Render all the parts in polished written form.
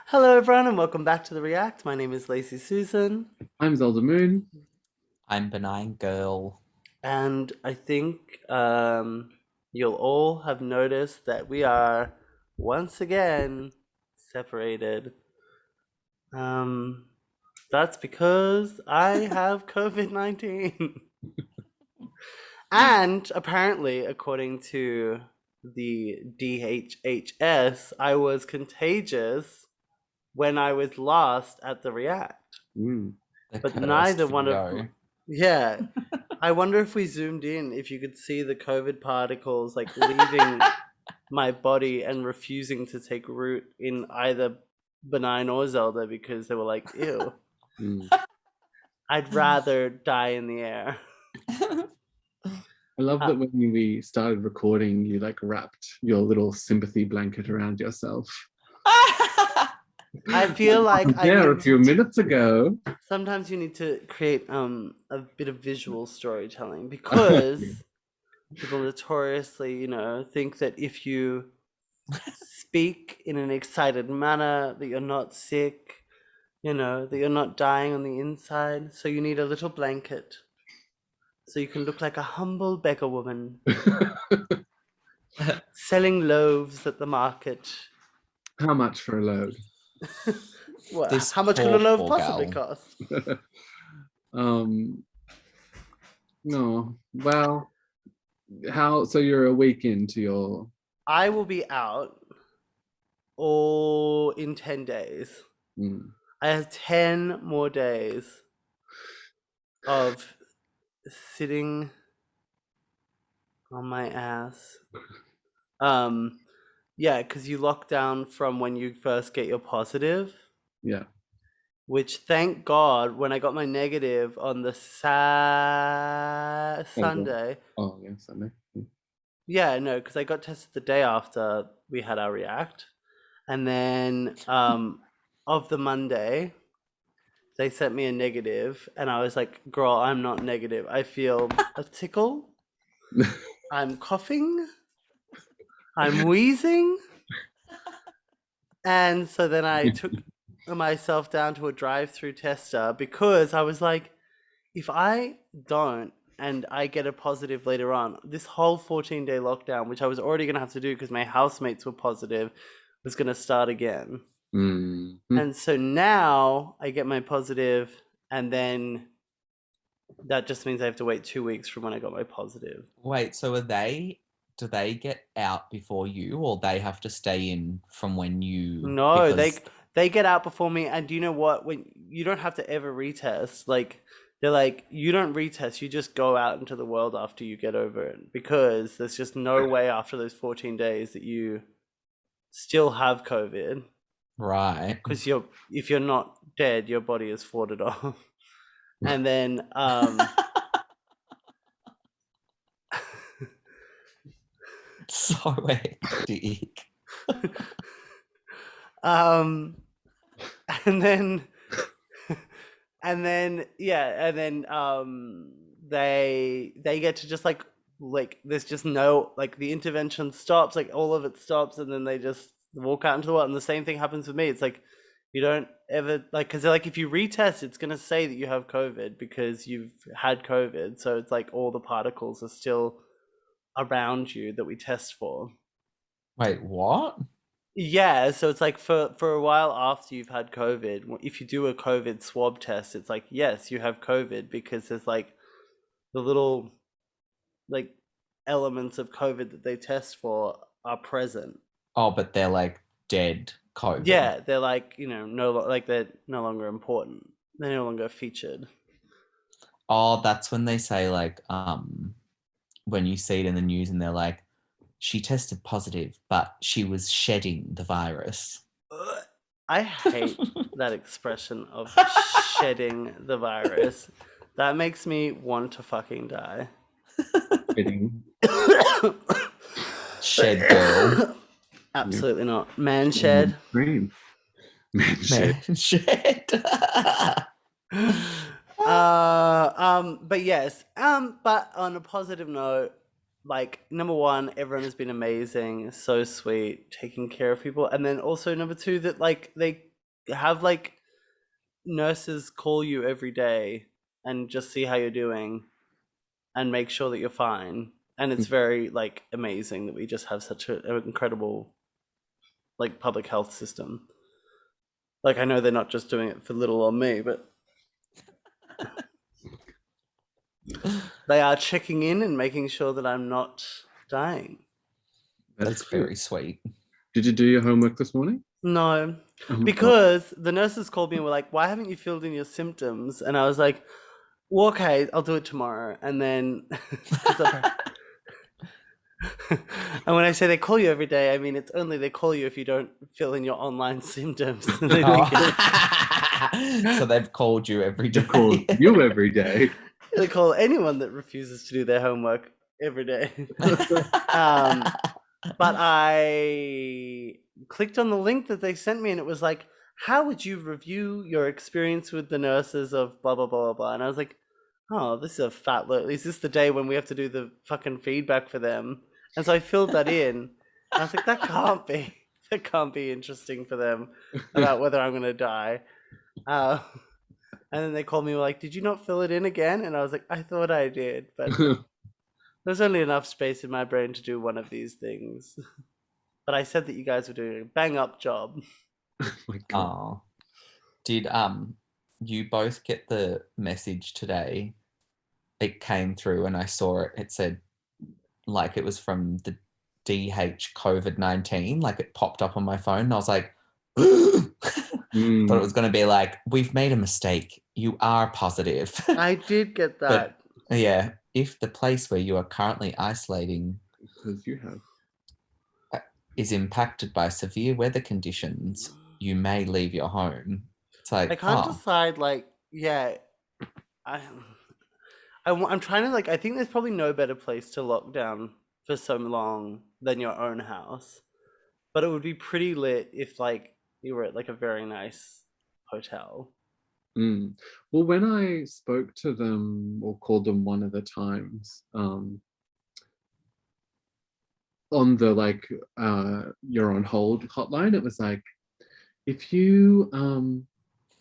Hello, everyone, and welcome back to the React. My name is Lacey Susan, I'm Zelda Moon. I'm benign girl. and I think you'll all have noticed that we are once again separated. Um, that's because I have COVID-19. And apparently, according to the DHHS, I was contagious when I was last at the React. Mm. The But cursed neither one of Theo. yeah. I wonder if we zoomed in, if you could see the COVID particles like leaving my body and refusing to take root in either Benign or Zelda because they were like, ew, Mm. I'd rather die in the air. I love Uh, that when we started recording, you like wrapped your little sympathy blanket around yourself. I feel like I There a need few minutes ago. sometimes you need to create a bit of visual storytelling because people notoriously, think that if you speak in an excited manner, that you're not sick, that you're not dying on the inside. So you need a little blanket so you can look like a humble beggar woman selling loaves at the market. How much for a load? Well, This how much could a loaf poor possibly gal. cost? um, no. Well, how so you're a week into your I will be out all in 10 days. mm. I have 10 more days of sitting on my ass. Um, yeah, because you lock down from when you first get your positive, Yeah. which thank God, when I got my negative on the Oh, God. Sunday. Oh yeah, Sunday. Yeah, no, because I got tested the day after we had our React. And then of the Monday, they sent me a negative, and I was like, girl, I'm not negative. I feel a tickle. I'm coughing. I'm wheezing. And so then I took myself down to a drive-through tester because I was like, if I don't and I get a positive later on, this whole 14-day lockdown, which I was already going to have to do because my housemates were positive, was going to start again. Mm. And so now I get my positive, and then that just means I have to wait 2 weeks from when I got my positive. Wait, so do they get out before you or they have to stay in from when you No, because they get out before me, and do you know what? When you don't have to ever retest, like they're like you don't retest, you just go out into the world after you get over it because there's just no way after those 14 days that you still have COVID right. because if you're not dead, your body has fought it off. And then So hectic. um and then they get to just like there's just no like the intervention stops, like all of it stops, and then they just walk out into the world. And the same thing happens with me. It's like you don't ever like because they're like if you retest, it's gonna say that you have COVID because you've had COVID. So it's like all the particles are still around you that we test for. Wait, what? Yeah, so it's like for a while after you've had COVID, if you do a COVID swab test, it's like yes, you have COVID because there's like the little like elements of COVID that they test for are present. Oh, but they're like dead COVID. Yeah, they're like like they're no longer important. They're no longer featured. Oh, that's when they say like when you see it in the news and they're like, she tested positive, but she was shedding the virus. Ugh. I hate that expression of shedding the virus. That makes me want to fucking die. Fitting. Shed girl. Yeah. Absolutely not. Man shed. Green. Man shit. Man, shed. But yes, but on a positive note, like number one, everyone has been amazing, so sweet, taking care of people, and then also number two, that like they have like nurses call you every day and just see how you're doing and make sure that you're fine. And it's very like amazing that we just have such an incredible like public health system. Like I know they're not just doing it for little on me, but they are checking in and making sure that I'm not dying. That's very sweet. Did you do your homework this morning? No, Oh my God. because the nurses called me and were like, "Why haven't you filled in your symptoms?" And I was like, "Well, okay, I'll do it tomorrow." And then, and when I say they call you every day, I mean it's only they call you if you don't fill in your online symptoms. They don't get- So they've called you every day. They call you every day. They call anyone that refuses to do their homework every day. But I clicked on the link that they sent me and it was like, how would you review your experience with the nurses of blah, blah, blah, blah, blah. And I was like, oh, this is a fat load. Is this the day when we have to do the fucking feedback for them? And so I filled that in. And I was like, that can't be interesting for them about whether I'm going to die. And then they called me and were like, did you not fill it in again? And I was like, I thought I did, but there's only enough space in my brain to do one of these things. But I said that you guys were doing a bang up job. Oh my God. Oh. Did you both get the message today? It came through and I saw it. It said like it was from the DH COVID-19, like it popped up on my phone. And I was like, thought it was going to be like, we've made a mistake. You are positive. I did get that. But, yeah, if the place where you are currently isolating Because you have. is impacted by severe weather conditions, you may leave your home. It's like, I can't decide, like, yeah. I'm trying to, like, I think there's probably no better place to lock down for so long than your own house. But it would be pretty lit if, like, you were at, like, a very nice hotel. Well, when I spoke to them or called them one of the times, on the like you're on hold hotline, it was like, if you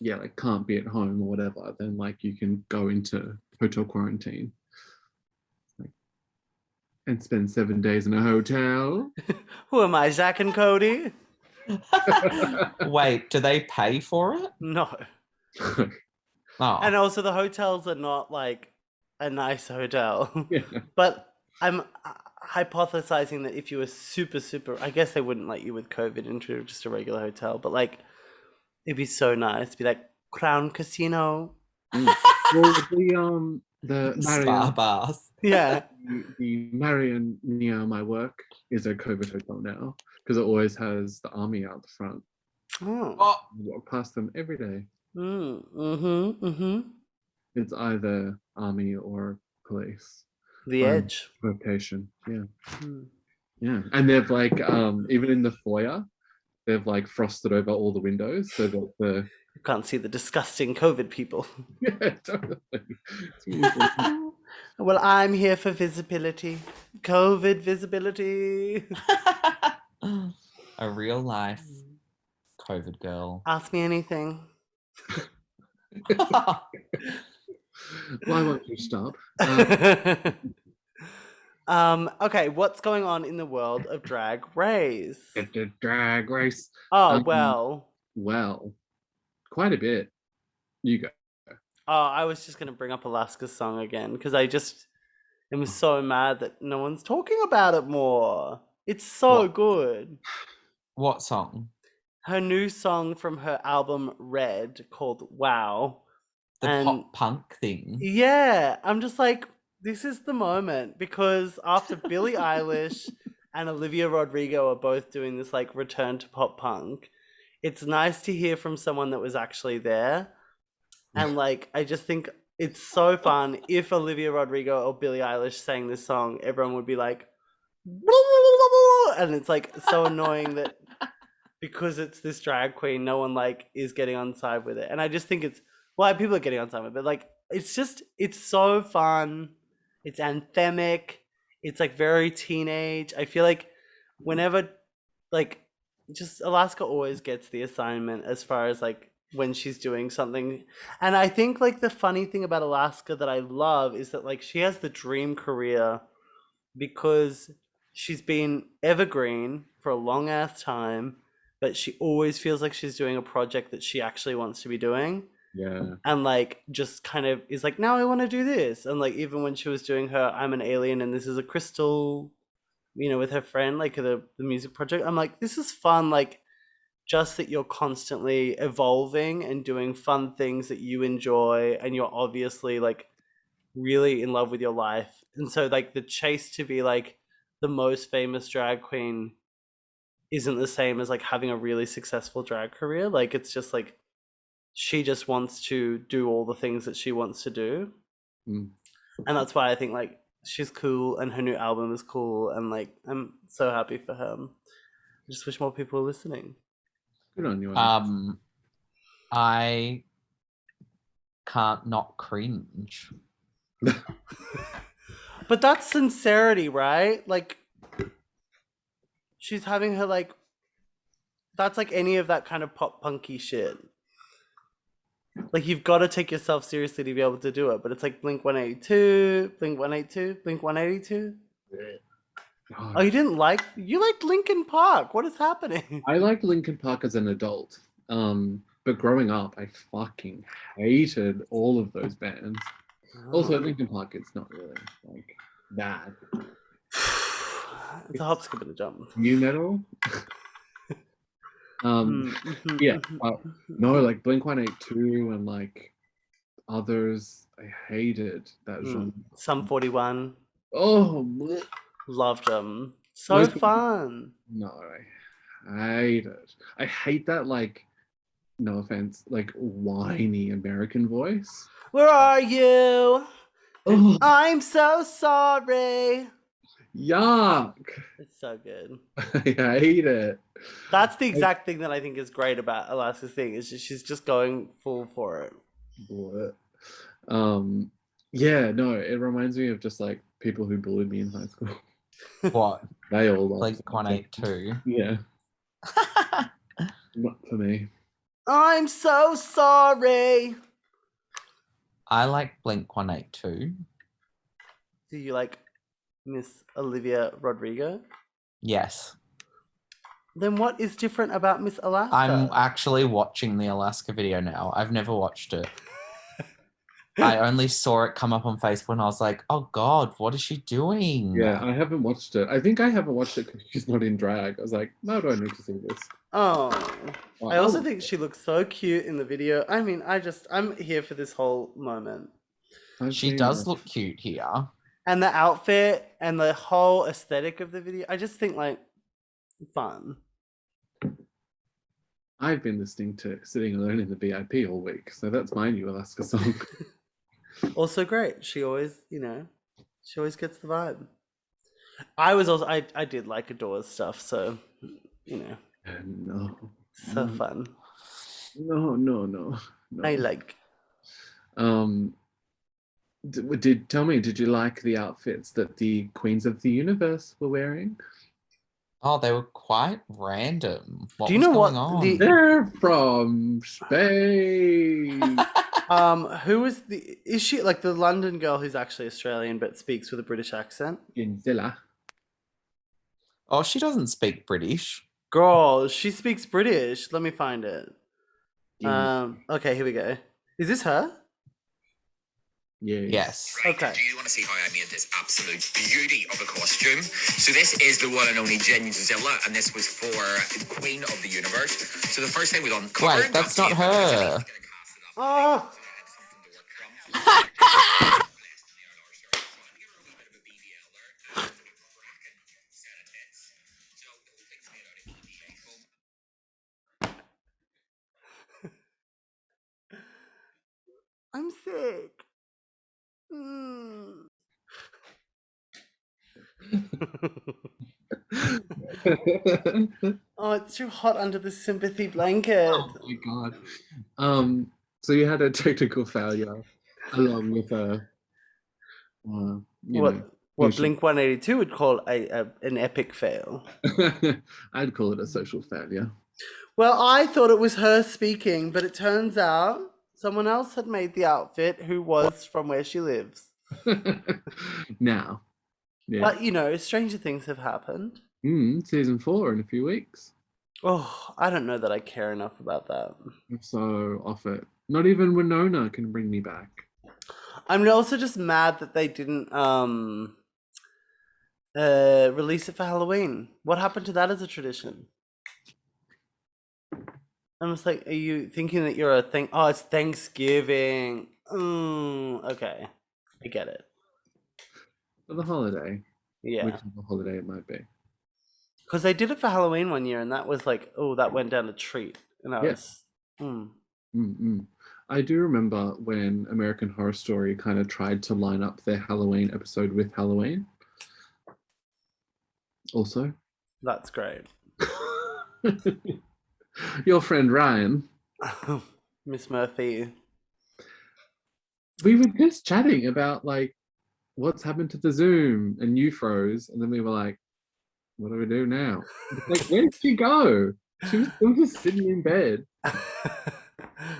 like can't be at home or whatever, then like you can go into hotel quarantine, like, and spend 7 days in a hotel. Who am I, Zach and Cody? Wait, do they pay for it? No. Oh. And also the hotels are not like a nice hotel. Yeah. But I'm hypothesizing that if you were super, I guess they wouldn't let you with COVID into just a regular hotel, but like it'd be so nice to be like Crown Casino. Well, the Spa Marion, bars. Yeah. the Marion near my work is a COVID hotel now because it always has the army out the front. Oh. You walk past them every day. Mm-hmm. It's either army or police. The Edge. Rotation. Yeah. Mm. Yeah. And they've like even in the foyer, they've like frosted over all the windows so that the You can't see the disgusting COVID people. yeah, totally. It's really Well, I'm here for visibility. COVID visibility. A real life COVID girl. Ask me anything. Why won't you stop? Okay, what's going on in the world of Drag Race? The drag race. Oh, Well, quite a bit. You go. Oh, I was just going to bring up Alaska's song again because I just am so mad that no one's talking about it more. It's so What? good. What song? Her new song from her album Red called Wow. The And- pop punk thing. Yeah, I'm just like, this is the moment because after Billie Eilish and Olivia Rodrigo are both doing this like return to pop punk, it's nice to hear from someone that was actually there. And like, I just think it's so fun. If Olivia Rodrigo or Billie Eilish sang this song, everyone would be like, and it's like so annoying that because it's this drag queen, no one like is getting on side with it. And I just think it's, well, people are getting on side with it, but like, it's so fun. It's anthemic. It's like very teenage. I feel like whenever like just Alaska always gets the assignment as far as like when she's doing something. And I think like the funny thing about Alaska that I love is that like she has the dream career because she's been evergreen for a long ass time, but she always feels like she's doing a project that she actually wants to be doing. Yeah. And like just kind of is like, now I want to do this. And like even when she was doing her I'm an alien and this is a crystal, you know, with her friend, like the music project, I'm like, this is fun. Like just that you're constantly evolving and doing fun things that you enjoy and you're obviously like really in love with your life. And so like the chase to be like the most famous drag queen isn't the same as like having a really successful drag career. Like it's just like she just wants to do all the things that she wants to do. Mm. And that's why I think like she's cool and her new album is cool and like I'm so happy for her. I just wish more people were listening. Good on you. Alex. I can't not cringe. But that's sincerity, right? Like she's having her like that's like any of that kind of pop punky shit. Like you've got to take yourself seriously to be able to do it. But it's like Blink 182, Blink 182, Blink 182. God. Oh, you liked Linkin Park. What is happening? I liked Linkin Park as an adult. But growing up, I fucking hated all of those bands. Also, Linkin Park, it's not really like that. It's a hop, skip, and a jump. New metal. Yeah, no, like Blink 182 and like others. I hated that genre. Sum 41. Oh, bleh. Loved them. So fun. No, I hate it. I hate that, like, no offense, like whiny American voice. Where are you? Oh, I'm so sorry. yuck. It's so good. I hate it. That's the exact thing that I think is great about Alaska's thing is she's just going full for it. Bleh. Yeah, no, it reminds me of just like people who bullied me in high school. What? They all loved Blink it. 182. Yeah, not for me. I'm so sorry. I like Blink 182. Do you like Miss Olivia Rodrigo? Yes. Then what is different about Miss Alaska? I'm actually watching the Alaska video now. I've never watched it. I only saw it come up on Facebook and I was like, oh God, what is she doing? Yeah, I haven't watched it. I think I haven't watched it because she's not in drag. I was like, no, do I need to see this? Oh. Well, I also think she looks so cute in the video. I mean, I'm here for this whole moment. She does look cute here. And the outfit and the whole aesthetic of the video, I just think like fun. I've been listening to Sitting Alone in the VIP all week, so that's my new Alaska song. Also great. She always, you know, she always gets the vibe. I did like Adore's stuff, so you know. No. So fun. No. I like. Did you like the outfits that the Queens of the Universe were wearing? Oh, they were quite random. What Do you was know going what on? They're from Spain. Who is she like the London girl who's actually Australian but speaks with a British accent? Ginzilla. Oh, she doesn't speak British. Girl, she speaks British. Let me find it. Okay, here we go. Is this her? Yes. Right, Okay. do you want to see how I made this absolute beauty of a costume? So this is the one and only Ginzilla, and this was for Queen of the Universe. So the first thing we done. Wait, that's not her. Oh. I'm sick. Oh, it's too hot under the sympathy blanket. Oh my god. So you had a technical failure along with a What? what should- Blink 182 would call an epic fail. I'd call it a social failure. Well, I thought it was her speaking, but it turns out someone else had made the outfit who was from where she lives. Now, yeah. But, you know, stranger things have happened. Season 4 in a few weeks. Oh, I don't know that I care enough about that. I'm so off it. Not even Winona can bring me back. I'm also just mad that they didn't release it for Halloween. What happened to that as a tradition? I'm just like, are you thinking that you're a thing? Oh, it's Thanksgiving. Okay, I get it. For the holiday. Yeah, Whichever holiday it might be. because they did it for Halloween one year, and that was like, oh, that went down a treat, and I Yes. was, I do remember when American Horror Story kind of tried to line up their Halloween episode with Halloween. Also. that's great. Your friend Ryan. Miss Murphy. We were just chatting about like what's happened to the Zoom, and you froze, and then we were like, what do we do now? Like, where did she go? She was still just sitting in bed. I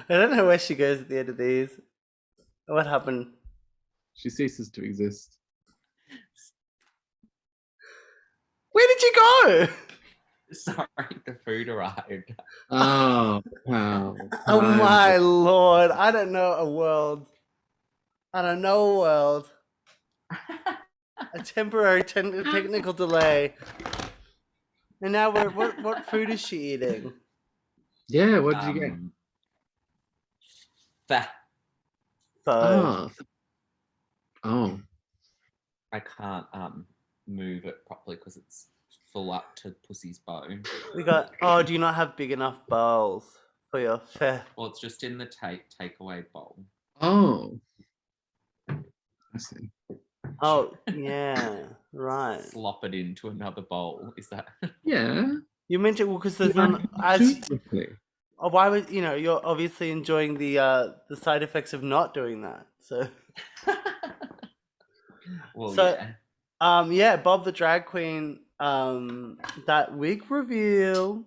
don't know where she goes at the end of these. What happened? She ceases to exist. Where did you go? Sorry, the food arrived. Oh, wow. Oh my lord! I don't know a world. I don't know a world. A temporary technical delay. And now we're what food is she eating? Yeah, what did you get? That So Oh. I can't move it properly because it's full up to pussy's bone. we got. Oh, do you not have big enough bowls for your fare? Well, it's just in the takeaway bowl. Oh. I see. Oh yeah, right. Slop it into another bowl. Is that? Yeah. You mentioned because there's Yeah, none as. quickly. Oh, why would you're obviously enjoying the side effects of not doing that. So Well, So- yeah. yeah, Bob the Drag Queen that wig reveal.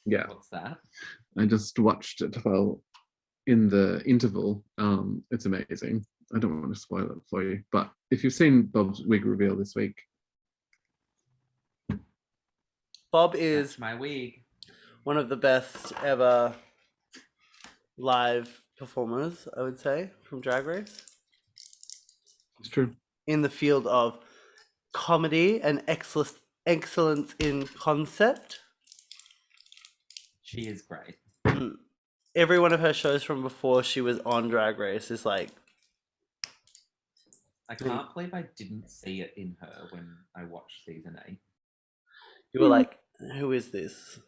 Yeah. What's that? I just watched it while in the interval. It's amazing. I don't want to spoil it for you, but if you've seen Bob's wig reveal this week, Bob is That's my wig. one of the best ever live performers, I would say, from Drag Race it's true. in the field of comedy and excellence in concept. She is great. Every one of her shows from before she was on Drag Race is like, I can't believe I didn't see it in her when I watched season 8. you were like, who is this?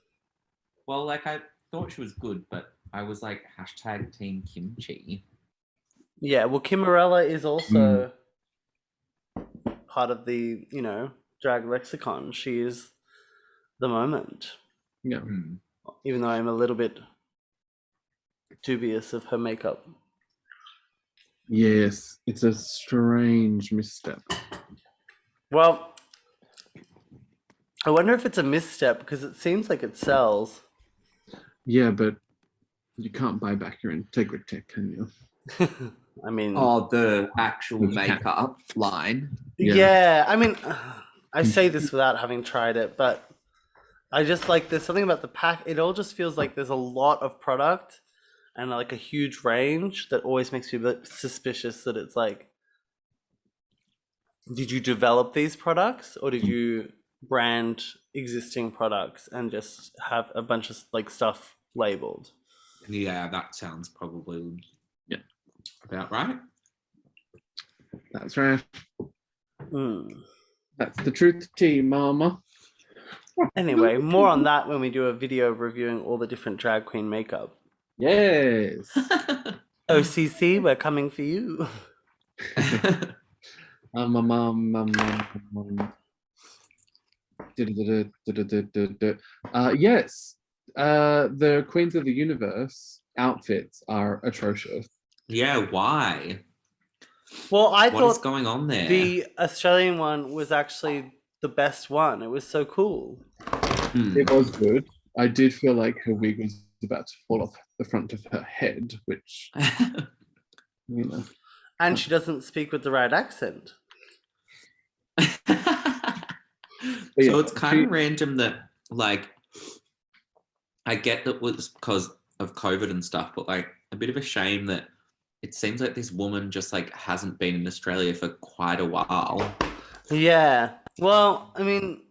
Well, like I thought she was good, but I was like hashtag Team Kimchi. Yeah, well, Kimmerella is also part of the, drag lexicon. She is the moment, Yeah. even though I'm a little bit dubious of her makeup. Yes, it's a strange misstep. Well, I wonder if it's a misstep because it seems like it sells. Yeah, but you can't buy back your integrity, can you? I mean, Oh, the actual Yeah. makeup line. yeah, I mean, I say this without having tried it, but I just like there's something about the pack. It all just feels like there's a lot of product and like a huge range that always makes me a bit suspicious that it's like, did you develop these products or did you brand existing products and just have a bunch of like stuff labeled? Yeah, that sounds probably Yeah. about right. That's right. Mm. That's the truth to you, mama. Anyway, more on that when we do a video reviewing all the different drag queen makeup. Yes. OCC, we're coming for you. Yes. The Queens of the Universe outfits are atrocious. Yeah, why? Well, I What is thought going on there? the Australian one was actually the best one. It was so cool. It was good. I did feel like her wig was about to fall off the front of her head, which, you know. And she doesn't speak with the right accent. So it's kind of random that, like, I get that was because of COVID and stuff, but like a bit of a shame that it seems like this woman just like hasn't been in Australia for quite a while. Yeah. Well, I mean,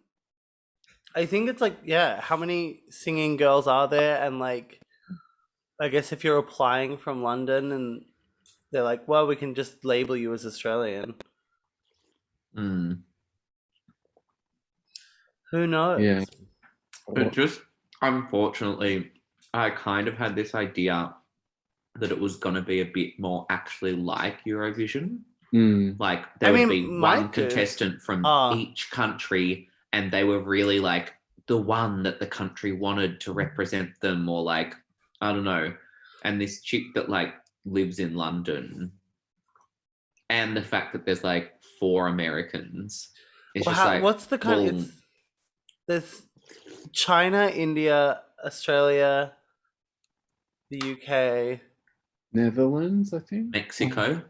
I think it's like, yeah, how many singing girls are there? And like, I guess if you're applying from London and they're like, well, we can just label you as Australian. Mm. Who knows? Yeah. It just, unfortunately, I kind of had this idea that it was going to be a bit more actually like Eurovision. Like there would be one contestant from each country, and they were really like the one that the country wanted to represent them, or like, I don't know. And this chick that like lives in London, and the fact that there's like 4 Americans. It's just like, what's the kind of, there's China, India, Australia, the UK, Netherlands, I think. Mexico.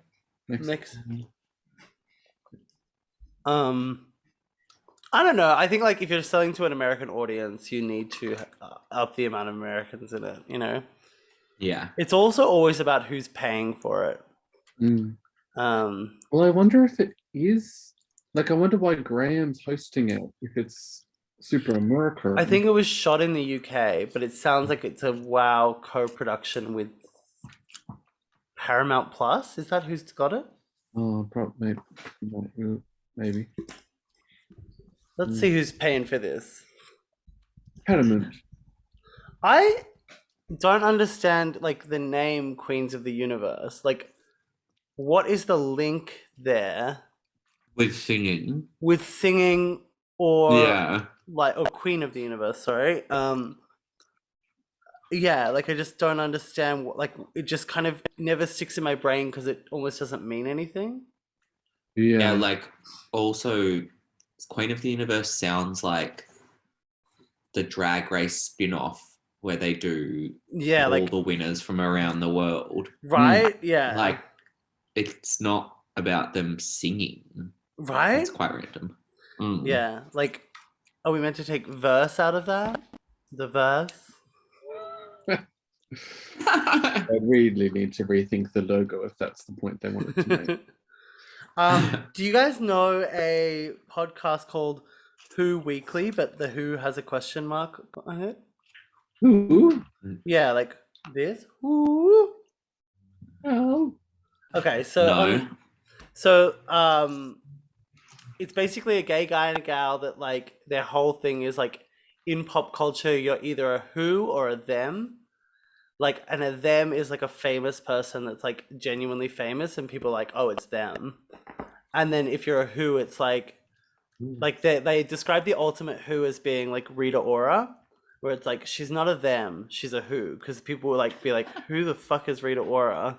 I don't know. I think like if you're selling to an American audience, you need to up the amount of Americans in it, you know? Yeah. It's also always about who's paying for it. Well, I wonder if it is, like, I wonder why Graham's hosting it, if it's Super America. I think it was shot in the UK, but it sounds like it's a WoW co-production with Paramount Plus. Is that who's got it? Oh, probably, maybe. Let's see who's paying for this. Paramount. I don't understand like the name Queens of the Universe. Like, what is the link there? With singing. With singing, or yeah, like, or Queen of the Universe. Sorry. Yeah, like I just don't understand what, like it just kind of never sticks in my brain because it almost doesn't mean anything. Yeah, like also Queen of the Universe sounds like the Drag Race spin-off where they do all like the winners from around the world. Right? Yeah. Like it's not about them singing. Right? It's quite random. Yeah. Like, are we meant to take verse out of that? The verse? I really need to rethink the logo if that's the point they wanted to make. Do you guys know a podcast called Who Weekly, but the Who has a question mark on it? Who? Yeah, like this. Who? Oh. Okay, so it's basically a gay guy and a gal that like their whole thing is like in pop culture you're either a who or a them. Like, and a them is like a famous person that's like genuinely famous and people are like, oh, it's them. And then if you're a who, it's like they describe the ultimate who as being like Rita Ora, where it's like she's not a them, she's a who, because people will like be like, who the fuck is Rita Ora?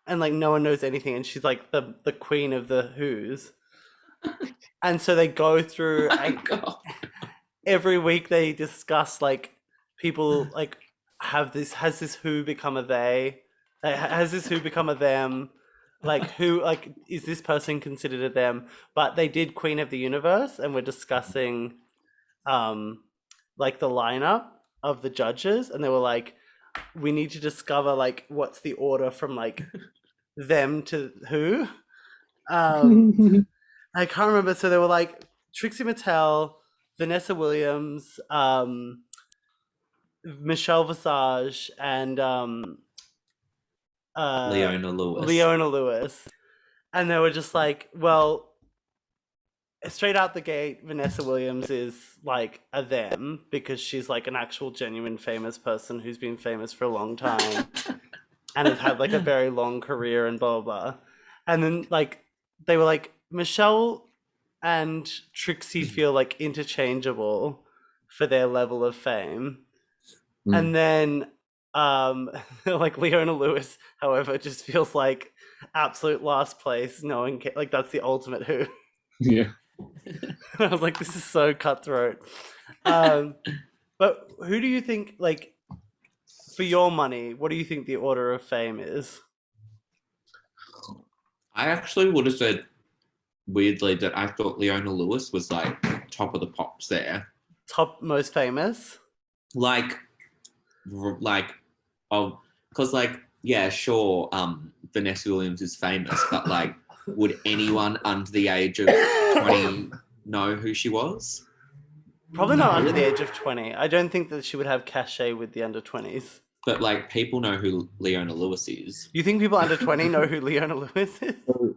And like no one knows anything, and she's like the queen of the who's. And so they go through every week they discuss like people like has this who become a they, has this who become a them, like who, like is this person considered a them? But they did Queen of the Universe and we're discussing like the lineup of the judges, and they were like, we need to discover like what's the order from like them to who. I can't remember. So they were like Trixie Mattel, Vanessa Williams, Michelle Visage, and Leona Lewis. And they were just like, well, straight out the gate, Vanessa Williams is like a them because she's like an actual genuine famous person who's been famous for a long time and has had like a very long career and blah blah blah. And then like they were like, Michelle and Trixie feel like interchangeable for their level of fame. And then Like Leona Lewis, however, just feels like absolute last place. No one like that's the ultimate Who. Yeah. I was like, this is so cutthroat. But who do you think, like, for your money, what do you think the Order of Fame is? I actually would have said weirdly that I thought Leona Lewis was like top of the pops there. Top most famous? Like, oh, because like, yeah, sure, Vanessa Williams is famous, but like, would anyone under the age of 20 know who she was? Probably not under the age of 20. I don't think that she would have cachet with the under 20s. But like, people know who Leona Lewis is. You think people under 20 know who Leona Lewis is? So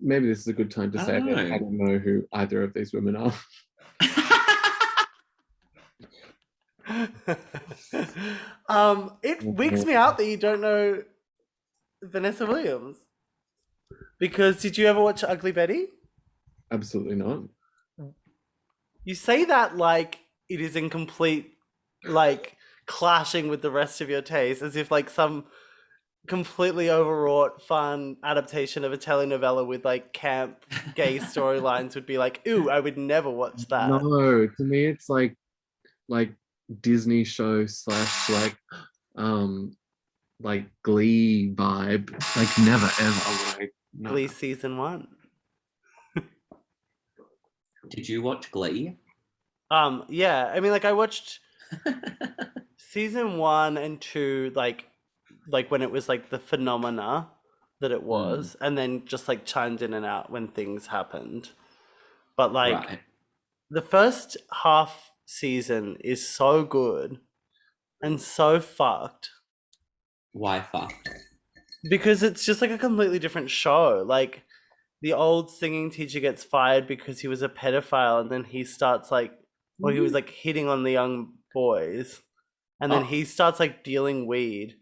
maybe this is a good time to say that I don't know who either of these women are. It wigs me out that you don't know Vanessa Williams. Because did you ever watch Ugly Betty? Absolutely not. You say that like it is in complete, like, clashing with the rest of your taste, as if like some completely overwrought, fun adaptation of a telenovela with like camp gay storylines would be like, ooh, I would never watch that. No, to me it's like Disney show / like Glee vibe. Like never ever. Like no. Glee season 1. Did you watch Glee? Yeah, I mean, like I watched season 1 and 2, like when it was like the phenomena that it was, and then just like chimed in and out when things happened. But like the first half season is so good and so fucked. Why fucked? Because it's just like a completely different show. Like the old singing teacher gets fired because he was a pedophile, and then he starts like, well, he was like hitting on the young boys, and then he starts like dealing weed,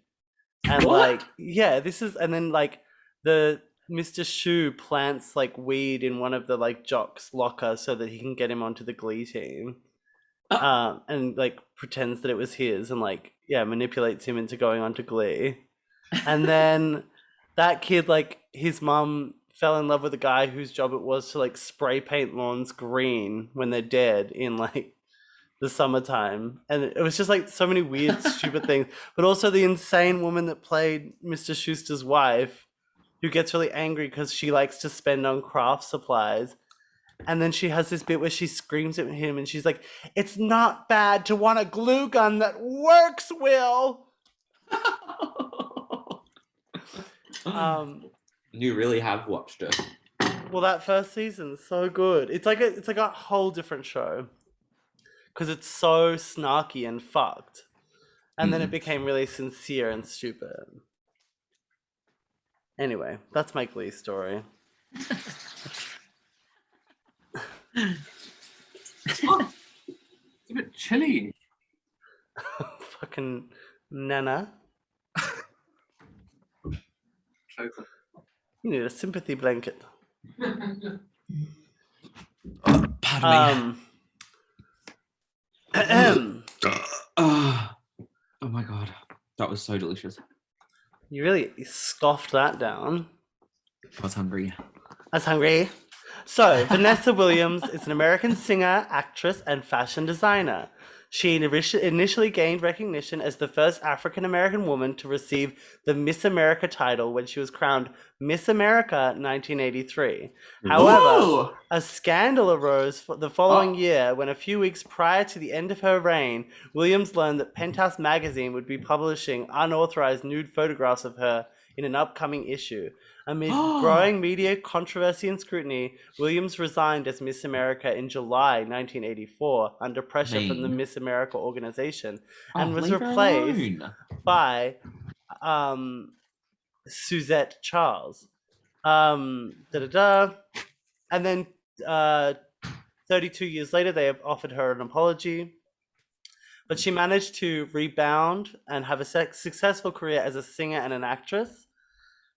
and like, yeah, this is, and then like the Mr. Shu plants like weed in one of the like jocks' locker so that he can get him onto the Glee team, and like pretends that it was his, and like, yeah, manipulates him into going onto Glee. And then that kid, like his mum fell in love with a guy whose job it was to like spray paint lawns green when they're dead in like the summertime. And it was just like so many weird, stupid things. But also the insane woman that played Mr. Schuster's wife, who gets really angry because she likes to spend on craft supplies. And then she has this bit where she screams at him and she's like, "It's not bad to want a glue gun that works, Will." You really have watched it. Well, that first season's so good. It's like a whole different show because it's so snarky and fucked, and then it became really sincere and stupid. Anyway, that's my Glee story. It's a bit chilly. Fucking Nana. You need a sympathy blanket. Pardon me. Oh my god, that was so delicious. You really scoffed that down. I was hungry. I was hungry. So, Vanessa Williams is an American singer, actress, and fashion designer. She initially gained recognition as the first African-American woman to receive the Miss America title when she was crowned Miss America 1983. However, a scandal arose the following year when, a few weeks prior to the end of her reign, Williams learned that Penthouse magazine would be publishing unauthorized nude photographs of her in an upcoming issue. Amid growing media controversy and scrutiny, Williams resigned as Miss America in July 1984 under pressure from the Miss America organization, and was replaced by Suzette Charles. And then 32 years later, they have offered her an apology. But she managed to rebound and have a successful career as a singer and an actress.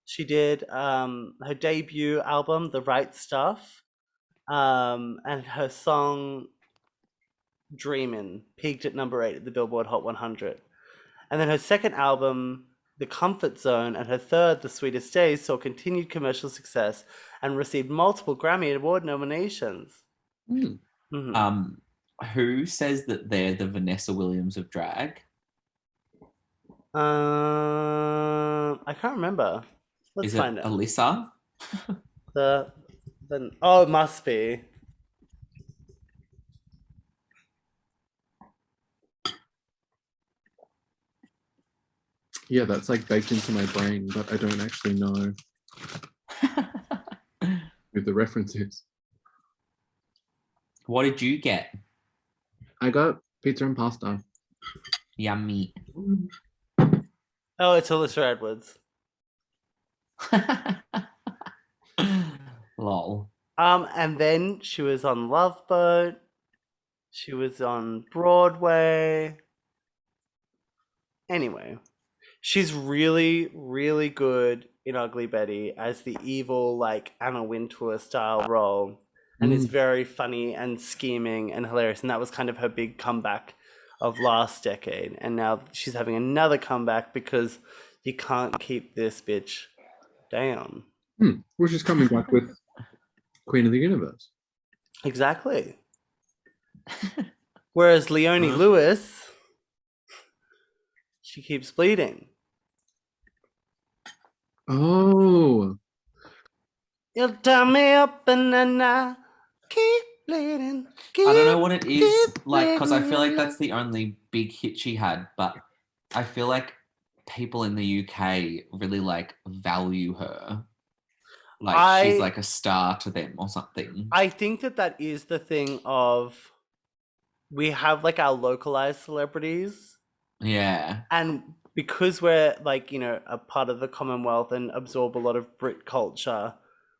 She did her debut album, The Right Stuff, and her song Dreamin' peaked at number 8 at the Billboard Hot 100. And then her second album, The Comfort Zone, and her third, The Sweetest Days, saw continued commercial success and received multiple Grammy Award nominations. Hmm. Mhm. Who says that they're the Vanessa Williams of drag? I can't remember. Let's Is it find it. Alyssa? Oh, it must be. Yeah, that's like baked into my brain, but I don't actually know who the reference is. What did you get? I got pizza and pasta. Yummy. Oh, it's Alyssa Edwards. Lol. And then she was on Love Boat. She was on Broadway. Anyway, she's really, really good in Ugly Betty as the evil, like Anna Wintour style role, and is very funny and scheming and hilarious. And that was kind of her big comeback of last decade. And now she's having another comeback because you can't keep this bitch down. Which is coming back with Queen of the Universe. Exactly. Whereas Leonie Lewis, she keeps bleeding. Oh. You'll tie me up and then I keep bleeding. I don't know what it is, keep like, because I feel like bleeding. that's the only big hit she had, but I feel like people in the UK really, like, value her. Like, she's like a star to them or something. I think that is the thing of, we have like our localized celebrities, Yeah. and because we're like, you know, a part of the Commonwealth and absorb a lot of Brit culture,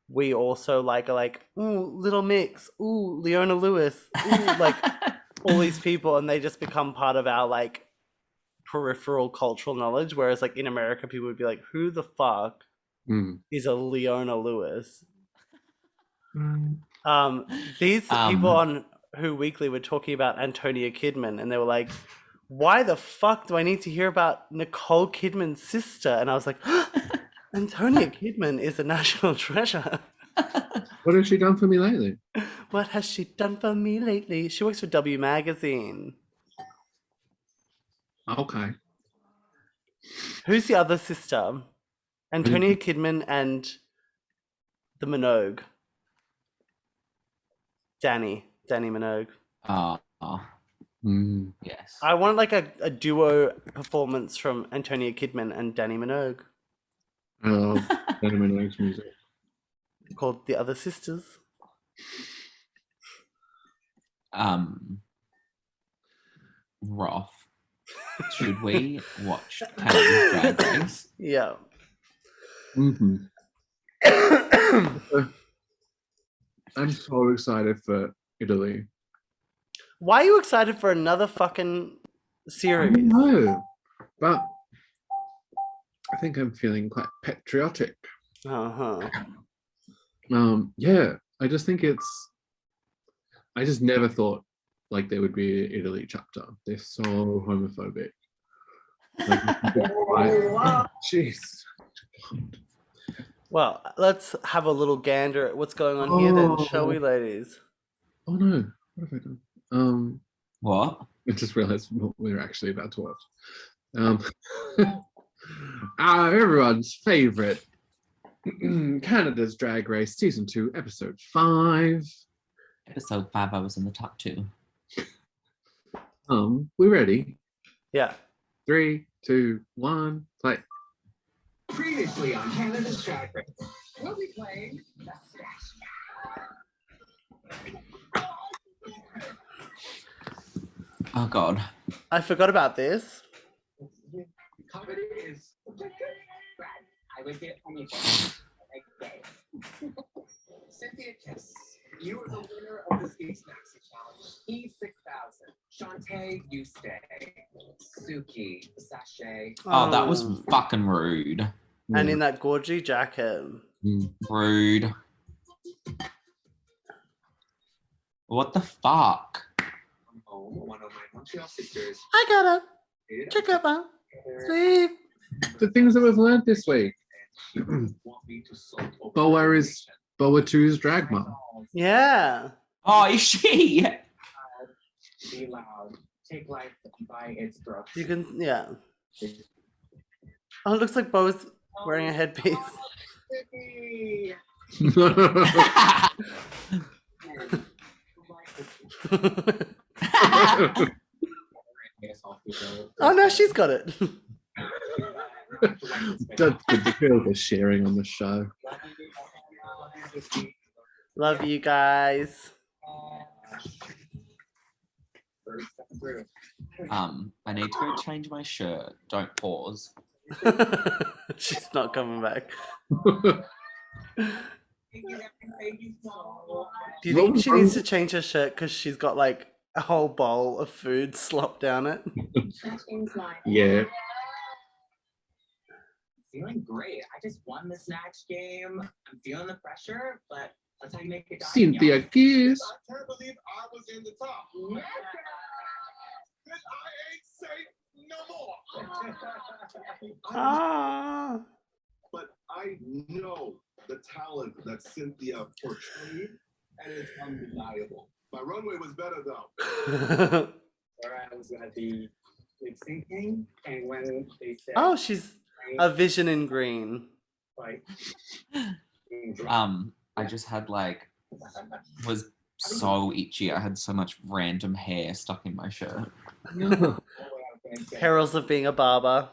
we also like are like, ooh, Little Mix, ooh, Leona Lewis, ooh, like all these people, and they just become part of our like peripheral cultural knowledge. Whereas like in America, people would be like, who the fuck is a Leona Lewis? These people on Who Weekly were talking about Antonia Kidman, and they were like, why the fuck do I need to hear about Nicole Kidman's sister? And I was like, Antonia Kidman is a national treasure. What has she done for me lately? What has she done for me lately? She works for W Magazine. Okay. Who's the other sister? Antonia Kidman and the Minogue. Danny Minogue. Yes. I want like a duo performance from Antonia Kidman and Danny Minogue I love Danny Minogue's music. called The Other Sisters. Roth. Should we watch Canada's Drag Race? Yeah. I'm so excited for Italy. Why are you excited for another fucking series? I know, but I think I'm feeling quite patriotic. Uh-huh. Yeah, I just think I just never thought like there would be an Italy chapter. They're so homophobic. Like, jeez. Well, let's have a little gander at what's going on here then, shall we, ladies? Oh no, what have I done? What? I just realized what we were actually about to watch. Everyone's favorite Canada's Drag Race Season 2, Episode 5. Episode 5, I was in the top 2. We ready? Yeah. 3, 2, 1, play. Previously on Canada's Drag Race, we'll be playing the Oh god. I forgot about this. Comedy is I would get anything. Cynthia Kiss, you are the winner of the Ski Snacks Challenge. E6000. Shantae, you stay. Suki, Sachet. Oh, that was fucking rude. And in that gorgy jacket. Rude. What the fuck? From home, one of my Montreal sisters. I got it. Check it out. Sleep. The things that we've learned this week. Boa is Boa 2's drag mom. Yeah. Oh, is she? Be loud. Take life by its throat. You can, yeah. Oh, it looks like Bo's wearing a headpiece. Oh, no, she's got it. That's good to feel the sharing on the show. Love you guys. I need to go change my shirt. Don't pause. She's not coming back. Do you think she needs to change her shirt because she's got like a whole bowl of food slopped down it? Yeah. Feeling great. I just won the snatch game. I'm feeling the pressure, but that's how you make it. Cynthia Kiss. I can't believe I was in the top. Then I ain't safe no more. Ah. But I know the talent that Cynthia portrayed, and it's undeniable. My runway was better though. Where I was gonna be lip syncing, and when they said, Oh, she's a vision in green. like, I just had like was so itchy. I had so much random hair stuck in my shirt. Perils of being a barber.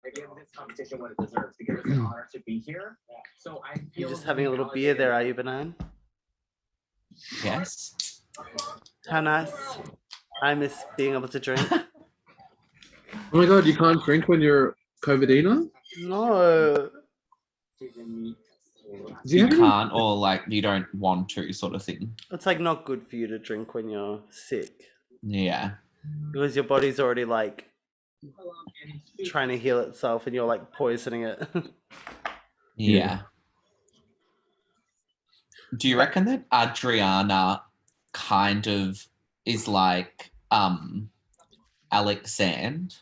I give this competition what it deserves because it's an honor to be here. So I feel You're just having a little beer there, are you, Benign? Yes. How nice. I miss being able to drink. Oh my god, you can't drink when you're COVIDina? No. Do You have any- can't, or like you don't want to, sort of thing. It's like not good for you to drink when you're sick Yeah. because your body's already like trying to heal itself and you're like poisoning it. Yeah. Do you reckon that Adriana kind of is like Alexand?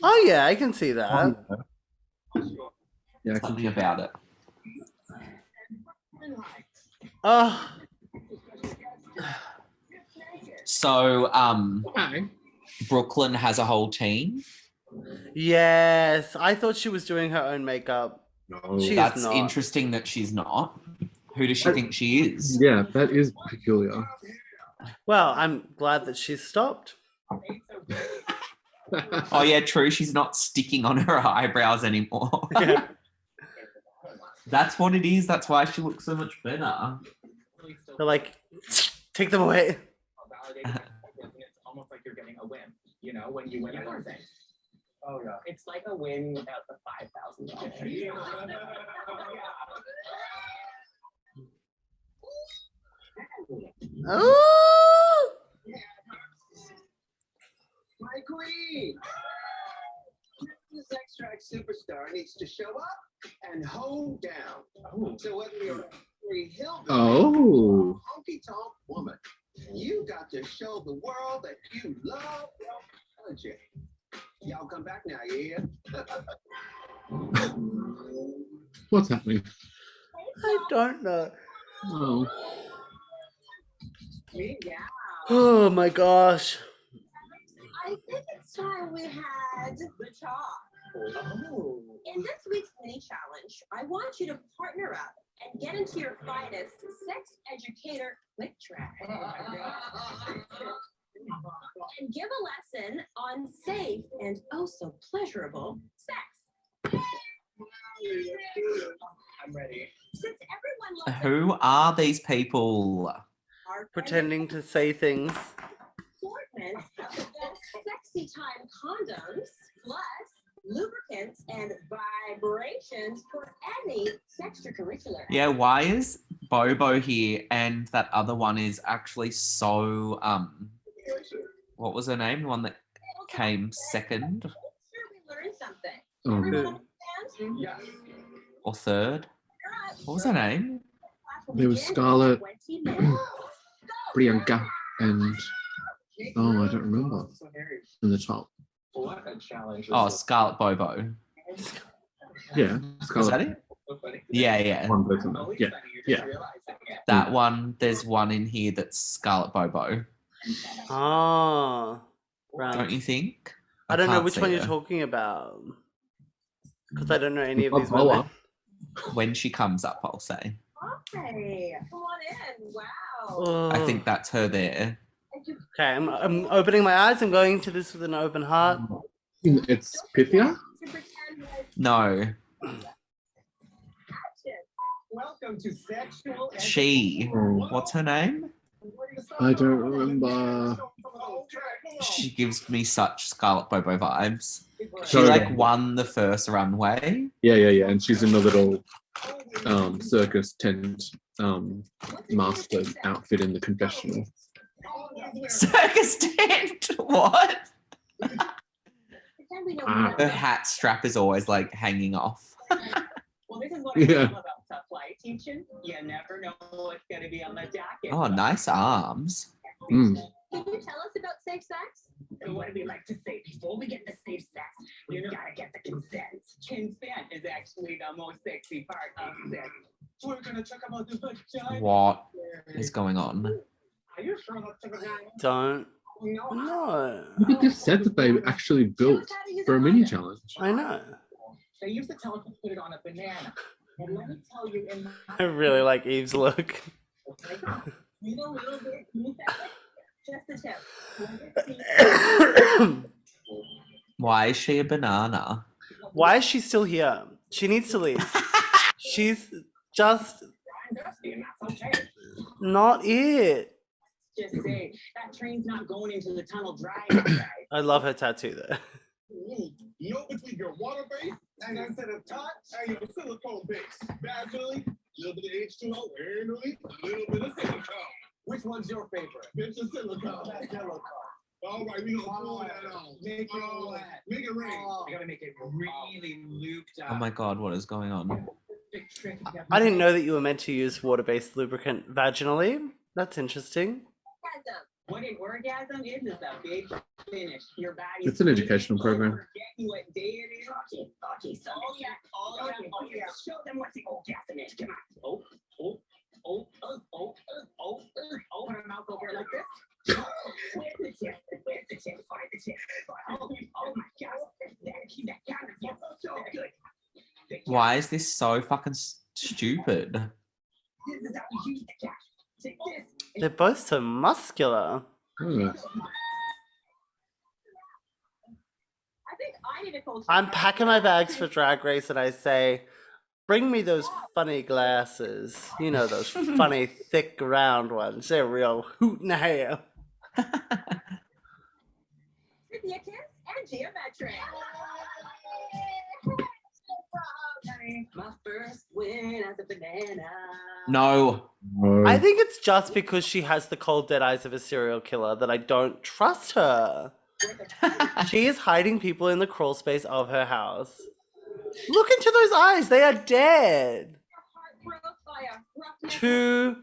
Oh yeah, I can see that. Yeah, I can- Something about it. Oh, So Hi. Brooklyn has a whole team. yes. I thought she was doing her own makeup. No. She- That's not. interesting that she's not. Who does she think she is? Yeah, that is peculiar. Well, I'm glad that she's stopped. Oh yeah, true. She's not sticking on her eyebrows anymore. Yeah. That's what it is. That's why she looks so much better. They're like, take them away. It's almost like you're getting a win, you know, when you win everything. Oh yeah. It's like a win without the $5,000. Oh, My queen! This extract superstar needs to show up and hold down. So whether you're a hillbilly Oh. honky tonk woman, you got to show the world that you love your country. Y'all come back now, you hear? What's happening? I don't know. Oh. Oh my gosh. I think it's time we had the talk. Oh. In this week's mini challenge, I want you to partner up and get into your finest sex educator quick track and give a lesson on safe and oh so pleasurable sex. I'm ready. Since everyone loves Who are these people? our Pretending to say things. assortment of the best sexy time condoms, plus lubricants and vibrations for any extracurricular. Yeah, why is Bobo here and that other one is actually so what was her name? The one that came second Sure, we learned something. Oh. Everyone Who? understand? Yes. or third? What was her name? There was Scarlett, Priyanka, and oh, I don't remember in the top. What a challenge. Oh, Scarlet Bobo. Yeah, Is Scarlet. that it? Yeah. One person. Yeah, yeah. That one, there's one in here that's Scarlet Bobo. Oh, Don't right. you think? I don't know can't which see one you're her. talking about. Because I don't know any of Bob these Bola. women. When she comes up, I'll say. Hi, come on in. Wow. Oh. I think that's her there. Okay, I'm opening my eyes. I'm going into this with an open heart. It's Pythia? To pretend like No, action. Welcome to sexual. she. What's her name? I don't remember. She gives me such Scarlet Bobo vibes. She Totally. like won the first runway. Yeah. And she's in a little circus tent master outfit in the confessional. Circus tent. What? Pretend we know Ah. Her nothing. hat strap is always like hanging off. Well, this is what Yeah. I love about tough flight teaching. You never know what's going to be on the docket. Oh, nice arms. Mm. Can you tell us about safe sex? So what do we like to say? Before we get to safe sex, you gotta get the consent. Consent is actually the most sexy part of sex. We're gonna talk about the vagina. What is going on? Are you sure that's a vagina? Don't No. know. Look at this set that they actually built for a mini challenge. I know. They used to tell us to put it on a banana. And let me tell you, in my I really like Eve's look. need a little bit. Just a tip. Why is she a banana? Why is she still here? She needs to leave. She's just I'm dusty, and that's okay. not it. Just say that train's not going into the tunnel dry. Guys. I love her tattoo though. You know between your water base and instead of touch and your silicone base. Vaginally, a little bit of H2O, anally, a little bit of silicone. Which one's your favorite? Bitch of silicone. That's silicone. All right, we gonna pull that on. Make it all that. Make it rain. You gotta make it really looped up. Oh my god, what is going on? Big trick. I didn't know that you were meant to use water-based lubricant vaginally. That's interesting. What an orgasm is a big finish. Your body. It's an educational program. Forgetting what day it is. Okay, so oh yeah. Show them what the orgasm is. Come on. Oh. Put her mouth over like this. Where's the tip? Where's the tip? Find the tip. Oh my gosh. That kind of feels so good. Why is this so fucking stupid? This is how you use the cash. Take this. They're both so muscular. Oh, I think I need a culture. I'm packing my bags for Drag Race and I say, bring me those funny glasses. You know, those funny, thick, round ones. They're real hoot and hair. Cynthia Kiss and Geometric. My first win as a banana. No. no. I think it's just because she has the cold dead eyes of a serial killer that I don't trust her. She is hiding people in the crawl space of her house. Look into those eyes. They are dead. Two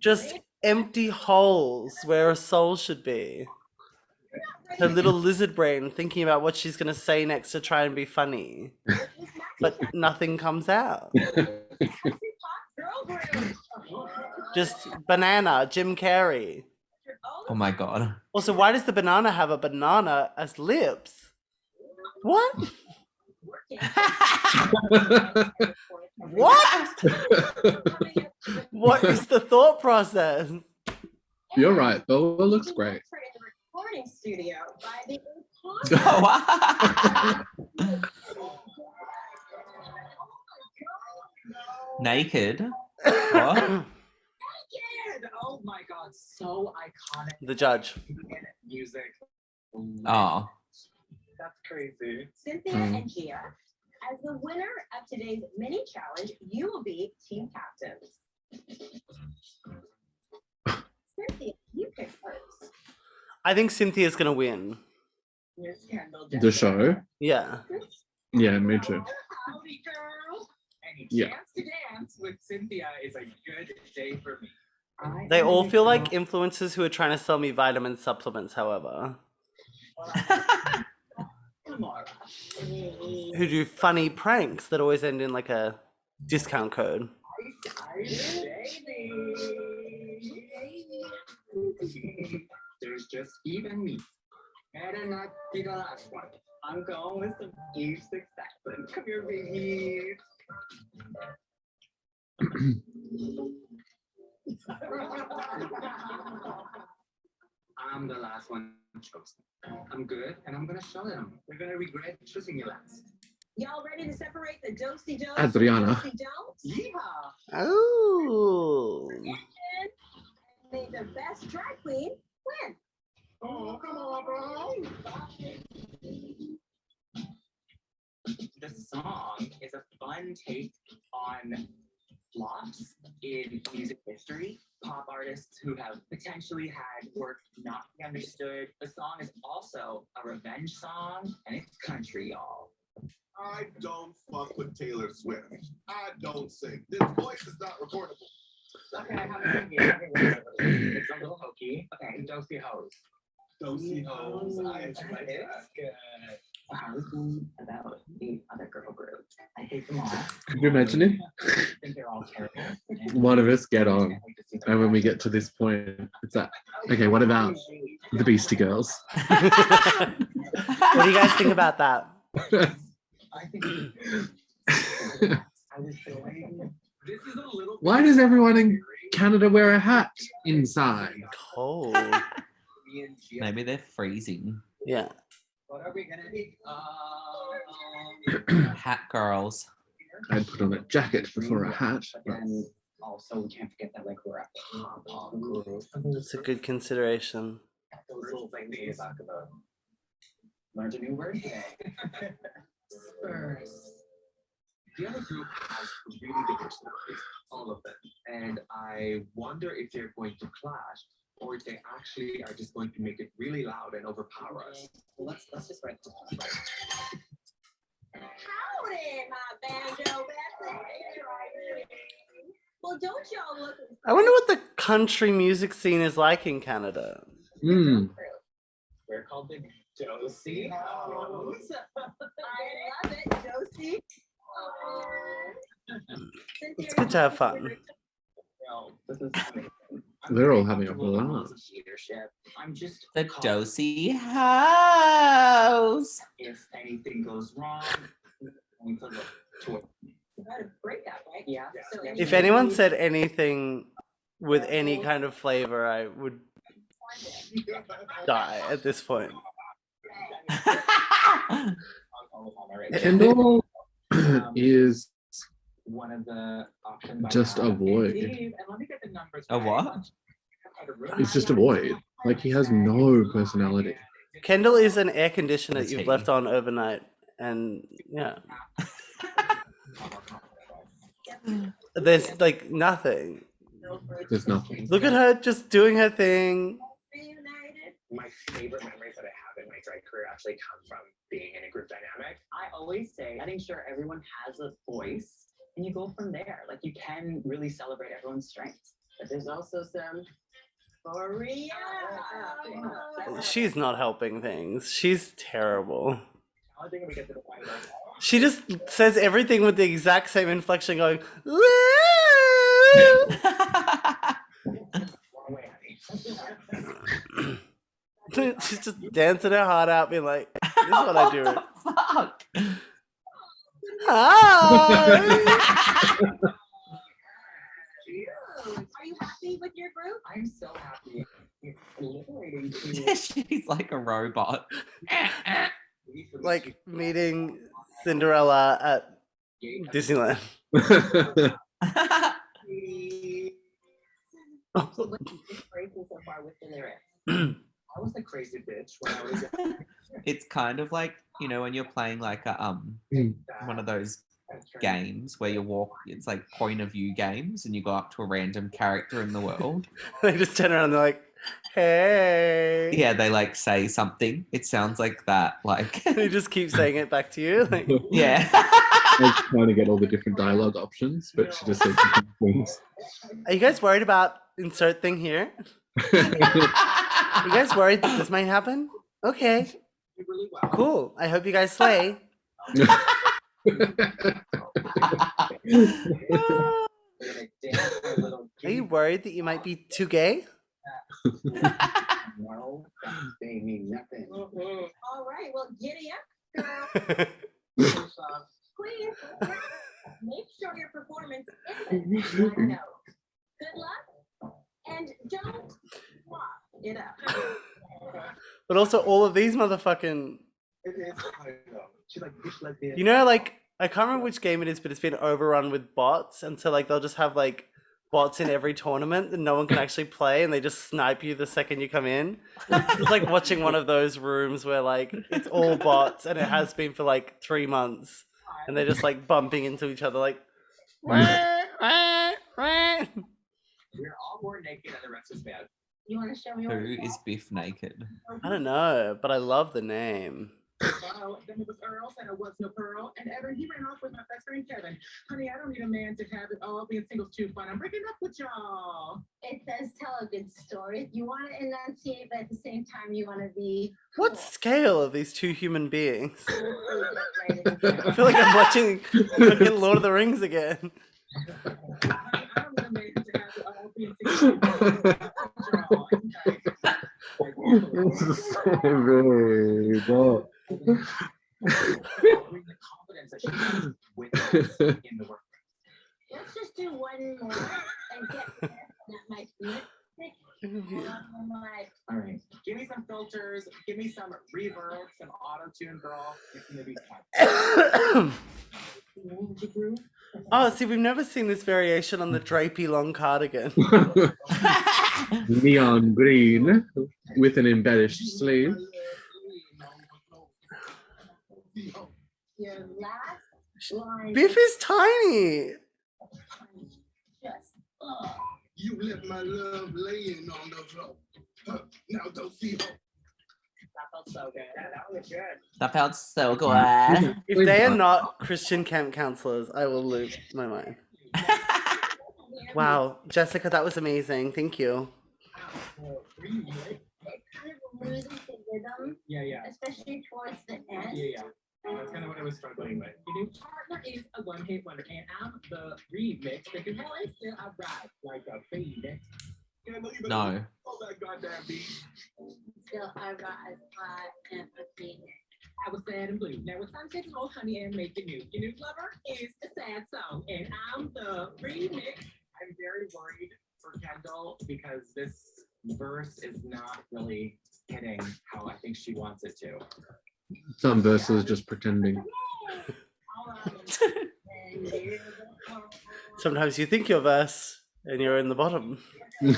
just empty holes where a soul should be. Her little lizard brain thinking about what she's going to say next to try and be funny. But nothing comes out. Just banana, Jim Carrey. Oh my god. Also, why does the banana have a banana as lips? What? What? What is the thought process? You're right. Bella looks great. Recording studio by the Naked? What? Oh my god, so iconic. The judge. Music. Oh. That's crazy. Cynthia and Gia. As the winner of today's mini challenge, you will be team captains. Cynthia, you pick first. I think Cynthia's gonna win. Miss Kendall The show? Yeah. Yeah, me too. Howdy, girl. Any Yeah. chance to dance with Cynthia is a good day for me. They all feel like influencers who are trying to sell me vitamin supplements, however. tomorrow. Who do funny pranks that always end in like a discount code. There's just Eve and me. Better not be the last one. I'm going with some Eve succession. Come here, baby. I'm the last one chosen. I'm good, and I'm gonna show them. They're gonna regret choosing me last. Y'all ready to separate the dosey dose? Adriana. Yeehaw! Oh. And may the best drag queen win. Oh, come on, bro. The song is a fun take on flops in music history. Pop artists who have potentially had work not be understood. The song is also a revenge song, and it's country, y'all. I don't fuck with Taylor Swift. I don't sing. This voice is not recordable. Okay, I have an idea. It's a little hokey. Okay, Dosey Hose. Dosey Hoes. I actually like It's that. good. I was thinking about the other girl groups. I hate them all. Could you imagine it? I think they're all terrible. One of us get on, and when we get to this point, it's like, okay, what about the Beastie Girls? What do you guys think about that? I think I was feeling. This is a little. Why does everyone in Canada wear a hat inside? Cold. Me and Gia, Maybe they're freezing. Yeah. what are we gonna do? Hat girls. I'd put on a jacket before a hat. But then also we can't forget that like we're a pop group. That's a good consideration. Those little things we talk about. Learned a new word today. Spurs. The other group has really diverse stories, all of them. And I wonder if they're going to clash or if they actually are just going to make it really loud and overpower us. Well, let's just write this one. Howdy, my banjo bestie. Well, don't y'all look. I wonder what the country music scene is like in Canada. Hmm. We're called the Dosey Hoes. I love it, Josie. It's good to have fun. No, this is amazing. They're all having a blast. Leadership. I'm just The called- Dosey House. If anything goes wrong, I'm going to look toward. You got a breakup, right? Yeah. So If anyone said anything with any kind of flavor, I would die at this point. Kendall is one of the options. I just a have. void. And let me get the numbers A right. what? It's just a void. Like he has no personality. Kendall is an air conditioner that Is you've he? left on overnight, and yeah, there's like nothing. There's nothing. Look at her just doing her thing. Reunited. My favorite memories that I have in my drag career actually come from being in a group dynamic. I always say, making sure everyone has a voice, and you go from there. Like you can really celebrate everyone's strengths. But there's also some Maria. She's not helping things. She's terrible. I think we get to the point where She just says everything with the exact same inflection, going, "Woo!" wrong way, honey. She's just dancing her heart out, being like, "This is what I do." Fuck. Hi. Are you happy with your group? I'm so happy. It's liberating to She's like a robot. Like meeting Cinderella at Disneyland. So what's crazy so far with the lyrics? I was a crazy bitch when I was young. It's kind of like, you know, when you're playing like a one of those games where you walk, it's like point of view games, and you go up to a random character in the world. They just turn around and they're like, "Hey." Yeah, they like say something. It sounds like that. Like, They just keep saying it back to you. Like, yeah. I was trying to get all the different dialogue options, but she just said different things. are you guys worried about insert thing here? Are you guys worried that this might happen? Okay. You really well. Cool. I hope you guys slay. Are you worried that you might be too gay? No, they mean nothing. All right, well, giddy up, girl. Please, make sure your performance isn't one note. Good luck, and don't flop it up. But also all of these motherfucking, It is. I know. She's like, bitch, like this. you know, like, I can't remember which game it is, but it's been overrun with bots. And so, like, they'll just have, like, bots in every tournament and no one can actually play and they just snipe you the second you come in. It's like watching one of those rooms where, like, it's all bots and it has been for, like, 3 months. And they're just, like, bumping into each other, like, We're all more naked and the rest is bad. You want to show me what Who is Biff naked? I don't know, but I love the name. Well, then it was Earl, said I was no pearl, and Evan, he ran off with my best friend Kevin. Honey, I don't need a man to have it all. Being single's too fun. I'm breaking up with y'all. It says tell a good story. You want to enunciate, but at the same time, you want to be. What scale are these two human beings? Cool. I feel like I'm watching fucking Lord of the Rings again. Honey, I don't need a man to have it all. Being single's too fun. This is so very bad. Bring the confidence that she has with us in the work. Let's just do one more and get there. That might be it. All right, give me some filters, give me some reverb, some auto-tune, girl. It's gonna be fun. Oh, see, we've never seen this variation on the drapey long cardigan. Neon green with an embellished sleeve. Your last line. Biff is tiny. Just. You left my love laying on the floor. Now don't see her. That felt so good. That was good. That felt so good. If they are not Christian camp counselors, I will lose my mind. Wow, Jessica, that was amazing. Thank you. It kind of loses the rhythm, Yeah. especially towards the end. Yeah. That's kind of what I was struggling with. Your new partner is a one-hit wonder, and I'm the remix. Thinking, well, it's still a ride like a baby. Yeah, no, you better No. hold that goddamn beat. Still, I rise high and a phoenix. I was sad and blue. Now it's time to take some old honey and make it new. Your new lover is a sad song, and I'm the remix. I'm very worried for Kendall because this verse is not really hitting how I think she wants it to. Some verses just pretending. Sometimes you think you're verse and you're in the bottom. Maybe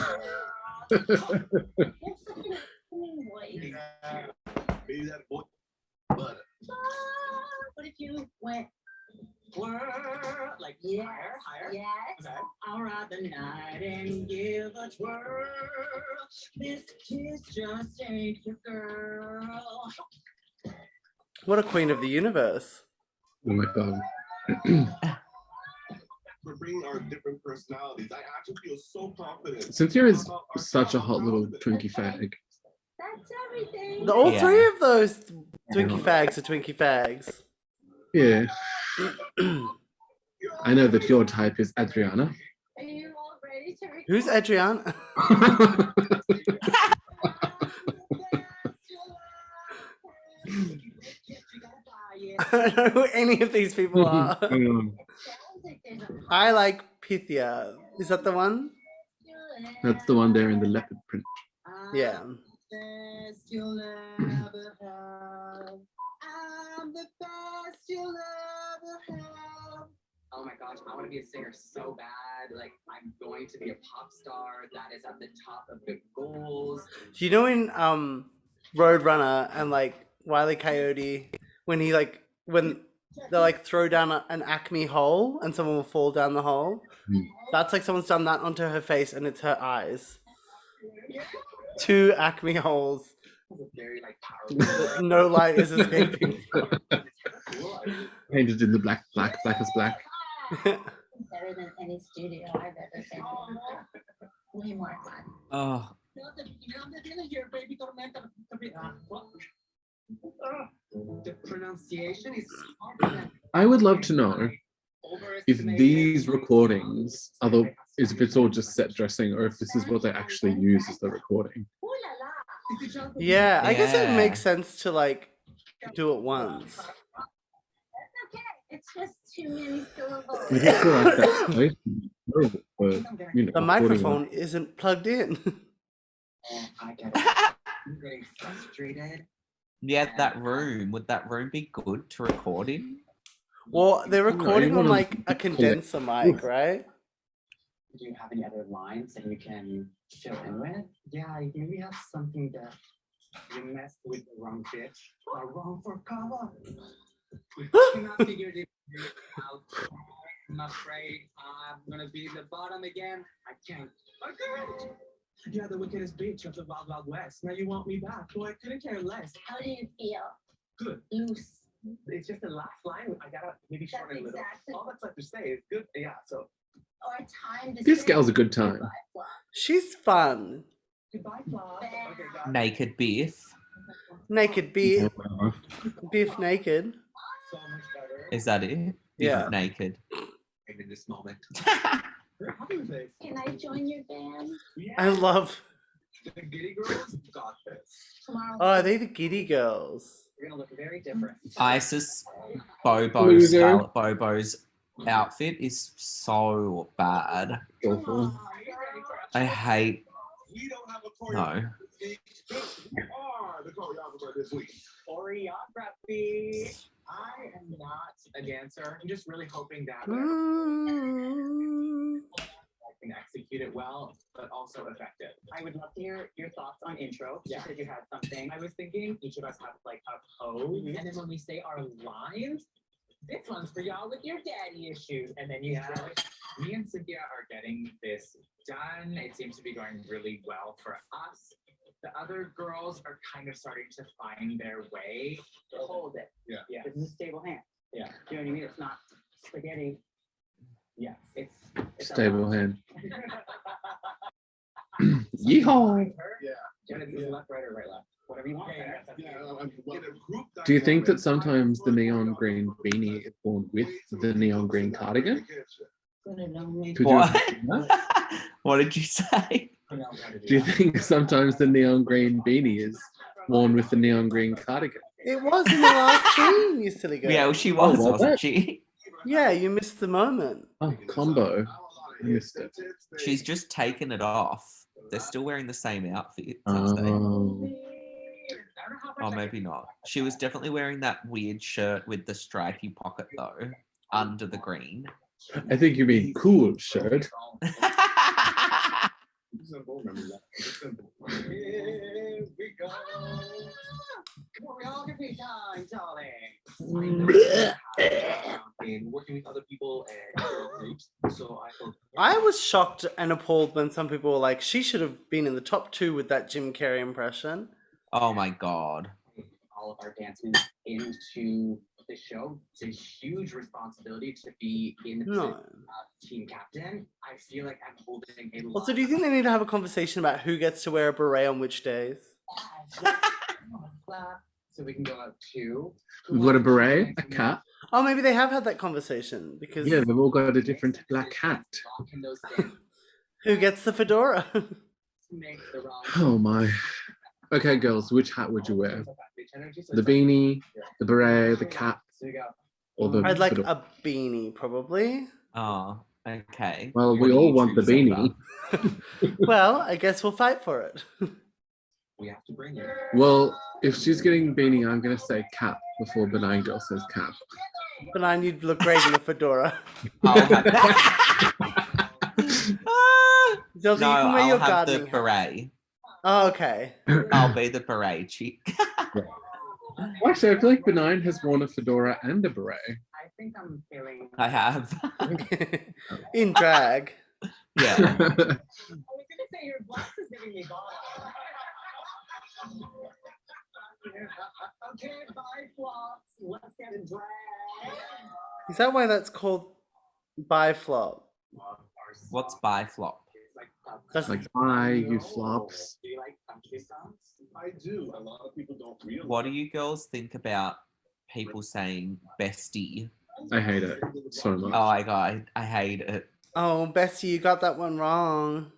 that boy butter. What if you went? Twirl, like Yes, higher. yes. Okay. I'll ride the night and give a twirl. This kiss just ain't your girl. What a queen of the universe. Oh my god. We're bringing our different personalities. I actually feel so confident. Cynthia is such a hot little Twinkie fag. That's everything. All Yeah. three of those Twinkie fags are Twinkie fags. Yeah. I know that your type is Adriana. Are you all ready to record? Who's Adriana? I don't know who any of these people are. I like Pythia. Is that the one? That's the one there in the leopard print. Yeah. Best you'll ever have. I'm the best you'll ever have. Oh my gosh, I want to be a singer so bad. Like, I'm going to be a pop star. That is at the top of the goals. Do you know in Roadrunner and like Wile E. Coyote when he like when they like throw down an Acme hole and someone will fall down the hole? That's like someone's done that onto her face and it's her eyes. 2 Acme holes. Very like powerful. No light is escaping. Painted in the black as black. Better than any studio I've ever been in. Way more fun. Oh, pronunciation is harder than I would love to know if these recordings are if it's all just set dressing or if this is what they actually use as the recording. Ooh la la. Yeah, I guess it Yeah. makes sense to like do it once. That's okay. It's just too many syllables. I just feel like that's terrible for, you know, The recording microphone isn't plugged in. Oh, I get it. I'm getting frustrated. Yeah, that room. Would that room be good to record in? Well, they're you recording on wanna like a condenser mic, Oof. right? Do you have any other lines that you can fill in with? Yeah, I maybe have something that you messed with the wrong bitch or wrong for cover. We cannot figure this out. I'm afraid I'm gonna be in the bottom again. I can't. Yeah, the wickedest bitch of the Wild Wild West. Now you want me back? Boy, I couldn't care less. How do you feel? Good. Loose. It's just the last line. I gotta maybe That's shorten it a little. exactly. All that's left to say is good. Yeah, so Or time to This say gal's a good time. goodbye, Fluff. She's fun. goodbye, Flaw. Okay, guys. Naked Biff. Naked Yeah, beef, beef naked. So much better. Is that it? Yeah. Biff naked. In this moment. We're happy with it. Can I join your band I love. The Giddy Girls got this. tomorrow? Oh, are they the giddy girls? We're gonna look very different. Isis Bobo, Loser. Scarlet Bobo's outfit is so bad. awful. I hate. We don't have a No. choreography. We are the choreographer this week. Choreography. I am not a dancer. I'm just really hoping that Mm. I can execute it well, but also effective. I would love to hear your thoughts on intro. You said you had something. I was thinking each of us have like a pose, and then when we say our lines, this one's for y'all with your daddy issues, and then you throw it. Me and Cynthia are getting this done. It seems to be going really well for us. The other girls are kind of starting to find their way. Hold it. Yeah. Yeah. This is a stable hand. Yeah. Do you know what I mean? It's not spaghetti. Yeah. It's a Stable lot. hand. Yeehaw! Yeah. Janet, is it left, right, or right, left? Whatever you want. Do you think that sometimes the neon green beanie is worn with the neon green cardigan? Could you What? imagine that? What did you say? Do you think sometimes the neon green beanie is worn with the neon green cardigan? It was in the last scene, you silly girl. Yeah, well, she was, was wasn't it? she? Yeah, you missed the moment. Oh, combo. I missed it. She's just taken it off. They're still wearing the same outfit, aren't they? Oh, Oh, maybe not. She was definitely wearing that weird shirt with the stripy pocket, though, under the green. I think you mean cool shirt. Here we go. Choreography time, darling. In working with other people and groups, so I thought I was shocked and appalled when some people were like, she should have been in the top 2 with that Jim Carrey impression. Oh my god. all of our dancers into the show. It's a huge responsibility to be in the No. team captain. I feel like I'm holding a lot. Also, do you think they need to have a conversation about who gets to wear a beret on which days? So we can go up to. We've got a beret, a cap. Oh, maybe they have had that conversation because Yeah, they've all got a different black hat. who gets the fedora? Oh my. Okay, girls, which hat would you wear? The beanie, the beret, the cap, or the I'd like fedora? a beanie, probably. Oh, okay. Well, What we do all you want the choose, beanie. Eva? Well, I guess we'll fight for it. We have to bring it. Well, if she's getting beanie, I'm going to say cap before Benign Girl says cap. Benign, you'd look great in a fedora. I'll have Zelda, no, you can wear I'll your have the gardening hat. beret. Oh, okay. I'll be the beret chick. Actually, I feel like Benign has worn a fedora and a beret. I think I'm feeling. I have. In drag. Yeah. I was gonna say your box is giving me balls. Okay, bye flops. Let's get a drag. Is that why that's called biflop? What's biflop? That's Like, bye, you flops. Do you like country songs? I do. A lot of people don't realize. What do you girls think about people saying bestie. I hate it so much. Oh my god, I hate it. Oh, Bessie, you got that one wrong.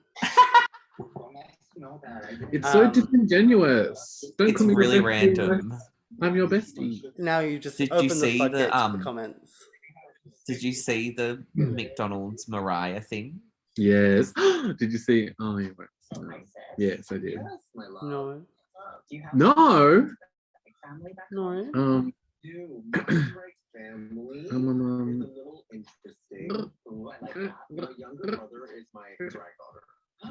It's so Um, disingenuous. Don't It's call me your really bestie, random. I'm your bestie. Now you just Did you open the see the, floodgates for the comments. Did you see the McDonald's Mariah thing? Yes. Did you see? Oh, you went. No. Yes, I did. No. No. No. Family Um, is a um, little interesting. Ooh, I like that. My younger brother is my granddaughter. I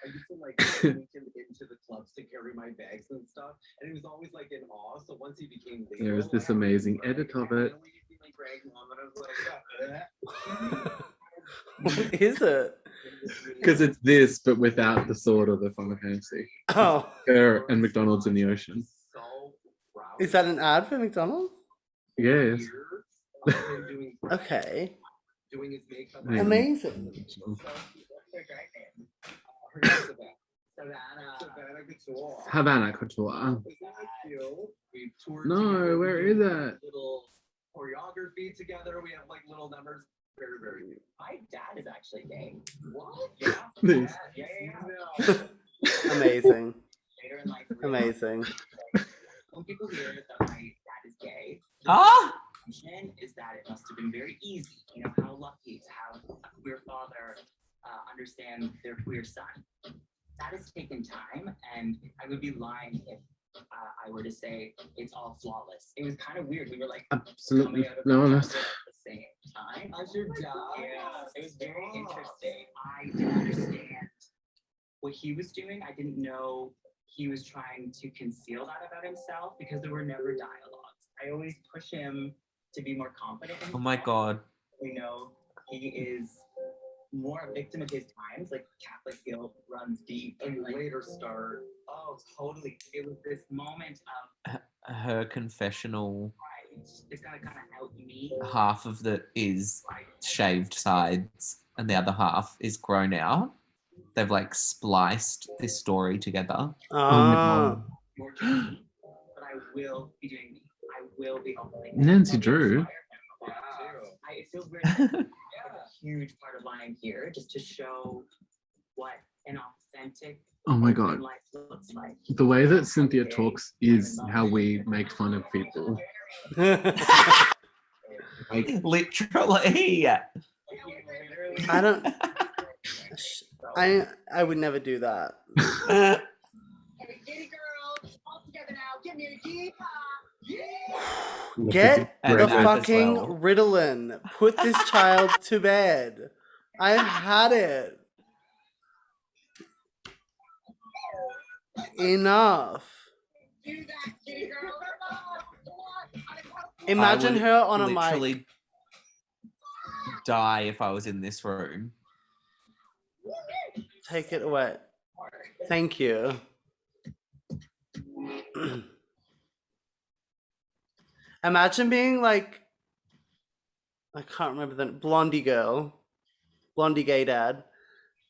used to like sneak him into the clubs to carry my bags and stuff, and he was always like in awe. So once he became legal, There is this amazing edit of it. What is it? Because it's this, but without the sword or the Final Fantasy. Oh, Her and McDonald's in the ocean. is that an ad for McDonald's? Yes. Okay. Doing his makeup. Hang on. Amazing. Savannah Couture. Havana Couture. Isn't that cute? We've toured No, together. where We is do it? Little choreography together. We have like little numbers. Very, very cute. My dad is actually gay. What? Yeah. Please. Yeah. Amazing. Later in life, Amazing. when people hear that my dad is gay, Ah! the assumption is that it must have been very easy. You know, how lucky to have a queer father understand their queer son. That has taken time, and I would be lying if I were to say it's all flawless. It was kind of weird. We were like Absolutely coming out of flawless. each other at the same time. As your dad? Yeah, it was very interesting. I didn't understand what he was doing. I didn't know he was trying to conceal that about himself because there were never dialogues. I always push him to be more confident. In Oh my god. You know, he is more a victim of his times. Like Catholic guilt runs deep, And like, later start. oh, totally. It was this moment of Her confessional, right, it's gotta kind of out me. half of it is shaved sides and the other half is grown out. They've like spliced this story together. Ah. More tricky, but I will be doing me. I will be opening. Nancy Drew. It feels weird. Like a huge part of why I'm here, just to show what an authentic Oh my god. life looks like. The way that Cynthia talks is how we make fun of people. Like, Literally. I don't. I would never do that. Hey, giddy girls, all together now. Give me a yeehaw. Yeah. Get And the that as fucking well. Ritalin. Put this child to bed. I've had it. Enough. Do that, giddy girl. Come on, come on. Imagine I would her on a literally mic. die if I was in this room. Take it away. Thank you. Imagine being like, I can't remember the blondie girl, blondie gay dad,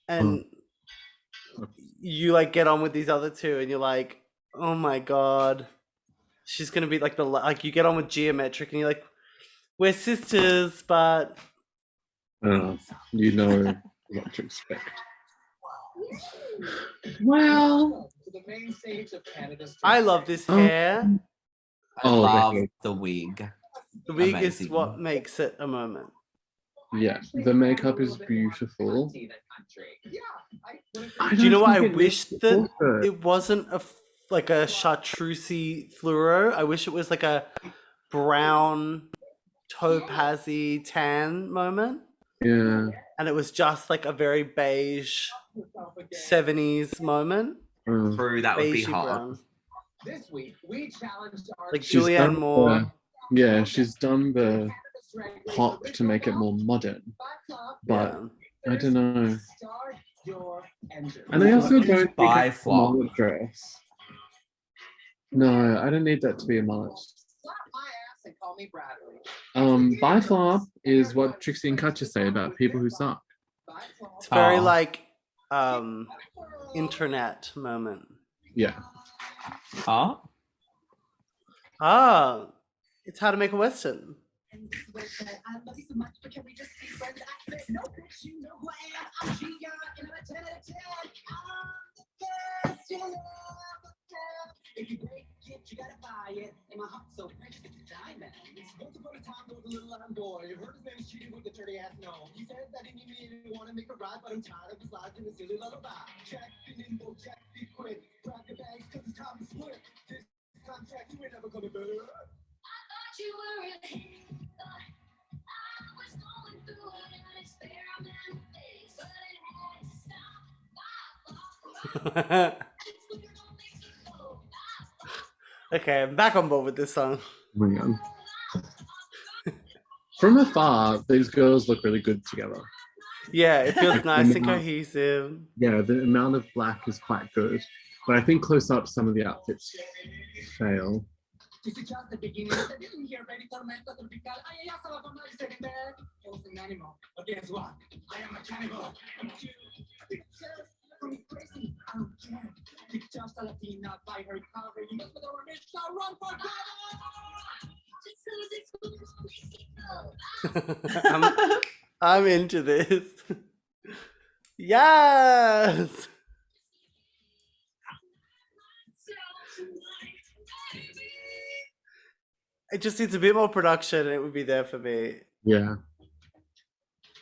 and you like get on with these other two, and you're like, oh my god, she's gonna be like like you get on with geometric, and you're like, we're sisters, but you know what to expect. Well, To the main stage of Canada's I love this hair. I Oh, love okay. the wig. The wig is Amazing. what makes it a moment. Yeah, the makeup is beautiful. Do you know what? I don't think it wish needs that support. it wasn't like a chartreusey fluoro. I wish it was like a brown, topazy tan moment. Yeah. And it was just like a very beige 70s moment. True, that would be Beigey hot. brown. This week, we challenged our Like She's Julianne done Moore. Yeah, she's done the pop to make it more modern. But Yeah. I don't know. Start your engine. And I also don't think Bi it's a flop. mullet dress. No, I don't need that to be a mullet. Slap my ass and call me Bradley. Biflop is what Trixie and Katja say about people who suck. It's very Oh. like internet moment. Yeah. Huh? Ah, it's How to Make a Western. And this way said, I love you so much, but can we just be friends? I said, no, bitch, you know who I am. I'm Gia, and I'm a 10 out of 10. I'm the best you ever had. If you break it, you gotta buy it. And my heart's so precious, it's a diamond. Once upon a time, there was a little Latin boy. You heard his name was cheating with a dirty ass no. He said that he needed me and he wanted to make a ride, but I'm tired of his lies and his silly lullaby. Jack, the nimble, Jack, be quick. Grab your bags, cause it's time to split. This contract, you ain't never coming better. You were a hit, but I was going through an experiment phase, but it had to stop. Okay, I'm back on board with this song. Oh my God. From afar, these girls look really good together. Yeah, it feels Like, the nice and amount- cohesive. Yeah, the amount of black is quite good. But I think close up, some of the outfits fail. This is just the beginning. I didn't hear ready for mental tropical. I am so from my second bed. I was an animal, but guess what? I am a cannibal. I'm cute. Pictures from me crazy. I don't care. Pictures a Latina by her cover. You must be the rich. I run for cover. I'm into this. Yes. It just needs a bit more production and it would be there for me. Yeah.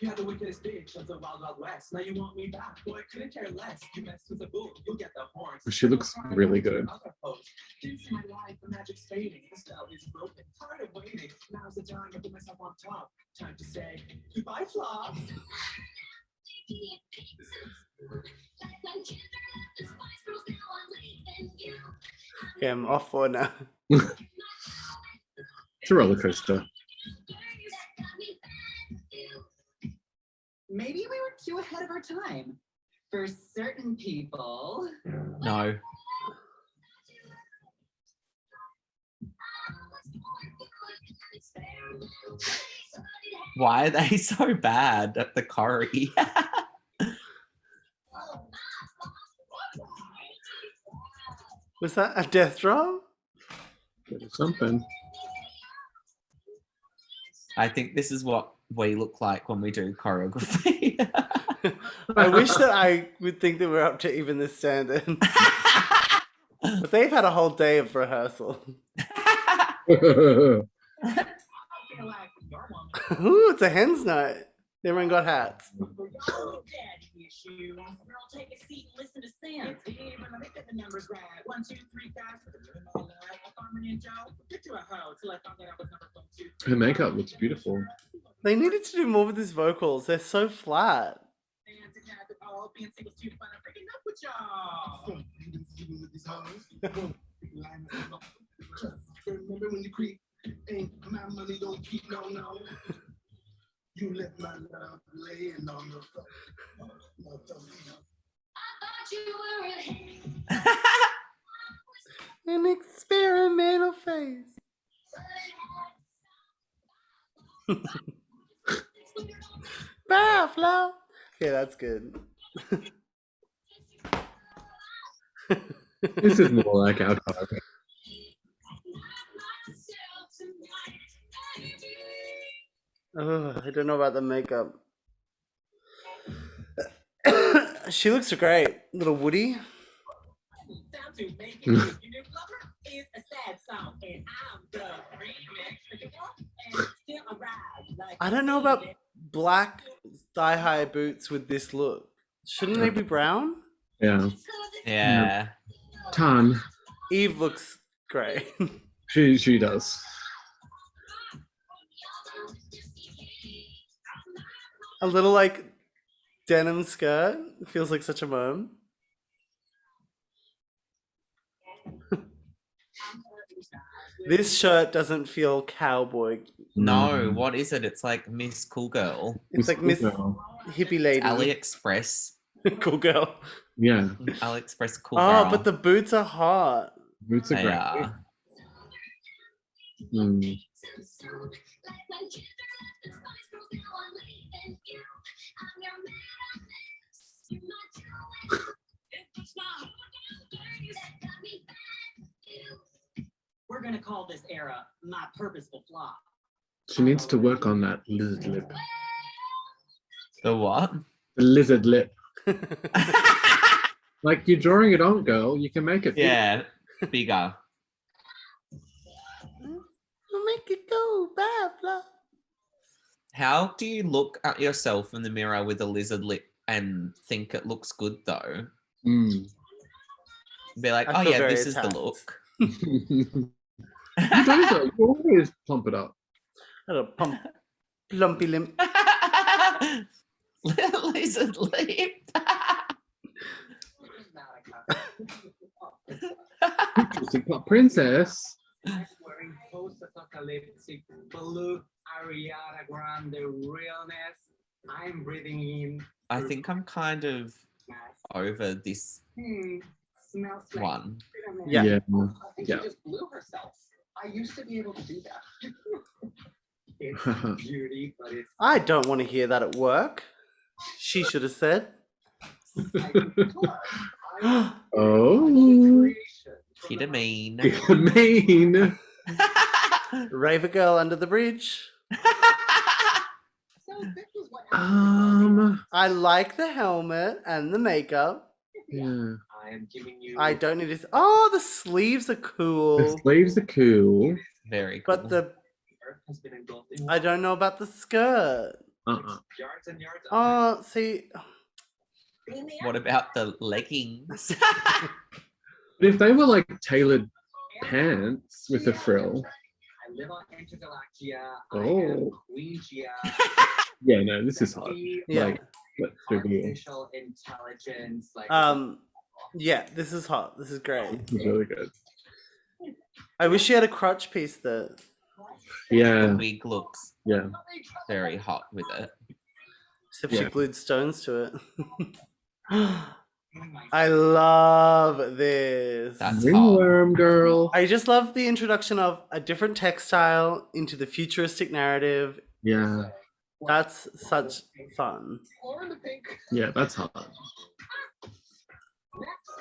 You had the wickedest bitch of the Wild Wild West. Now you want me back? Boy, I couldn't care less. You messed with the boo, you'll get the horns. She looks really good. Didn't see my life, the magic's fading. The spell is broken. Tired of waiting. Now's the time to put myself on top. Time to say goodbye, flops. Okay, I'm off for now. It's a roller coaster. Maybe we were too ahead of our time. For certain people. No. Why are they so bad at the choreo? Was that a death drum? Something. I think this is what we look like when we do choreography. I wish that I would think that we're up to even this standard. But they've had a whole day of rehearsal. Ooh, it's a hen's night. Everyone got hats. Girl, take a seat and listen to Sam. It's even when I make the numbers right. 1, 2, 3, 5. Harmony and Joe. Get to a hoe till I found that I was number 1, 2, 3. Her makeup looks beautiful. They needed to do more with his vocals. They're so flat. Being single's too fun. I'm breaking up with y'all. Remember when you creep? Ain't my money don't keep no. You let my love laying on the floor. An experimental phase. Bye, Flo. Okay, that's good. This is more like our car. Oh, I don't know about the makeup. She looks great. Little Woody. Sound to make it. You new lover is a sad song, and I'm the remix. And still arrive like I don't know about black thigh-high boots with this look. Shouldn't they be brown? Yeah. Yeah. Tan. Eve looks great. She does. A little like denim skirt. It feels like such a mom. This shirt doesn't feel cowboy. No, what is it? It's like Miss Cool Girl. It's like Miss Girl. Hippie Lady. AliExpress. Cool girl. Yeah. AliExpress Cool Oh, Girl. but the boots are hot. Boots are They great. are. Mm. We're gonna call this era my purposeful flop. She needs to work on that lizard lip. The what? The lizard lip. Like you're drawing it on, girl. You can make it. big. Yeah, bigger. Make it go, bad fluff. How do you look at yourself in the mirror with a lizard lip and think it looks good though? Mm. Be like, I oh feel yeah, very this is the attacked. look. You don't though. You always plump it up. Got a plumpy limp. Lizard lip. Interesting. Princess. Wearing post-apocalyptic blue Ariana Grande realness. I'm breathing in. I think I'm kind of over this Smells like one. cinnamon. Yeah. Yeah. I think Yeah. she just blew herself. I used to be able to do that. It's beauty, but it's I don't want to hear that at work. She should have said. Oh. Ketamine. Mean. Rave a girl under the bridge. So this is what happened. I like the helmet and the makeup. Yeah. I am giving you. I don't need to. Oh, the sleeves are The cool. sleeves are cool. Very cool. But the Earth has been engulfed in I don't know about the skirt. yards and yards of Oh, see, What about the leggings? But if they were like tailored pants with a frill, I live on Intergalactia. I Oh. am Queen Gia. yeah, no, this is hard. yeah. Like, let's reveal. Artificial intelligence. Like Yeah, this is hot. This is great. This is really good. I wish she had a crotch piece there. The Yeah, wig looks yeah. very hot with it. Except she Yeah. glued stones to it. I love this. That's hot. Ringworm girl. I just love the introduction of a different textile into the futuristic narrative. Yeah, That's such fun. or in the pink. yeah, that's hard.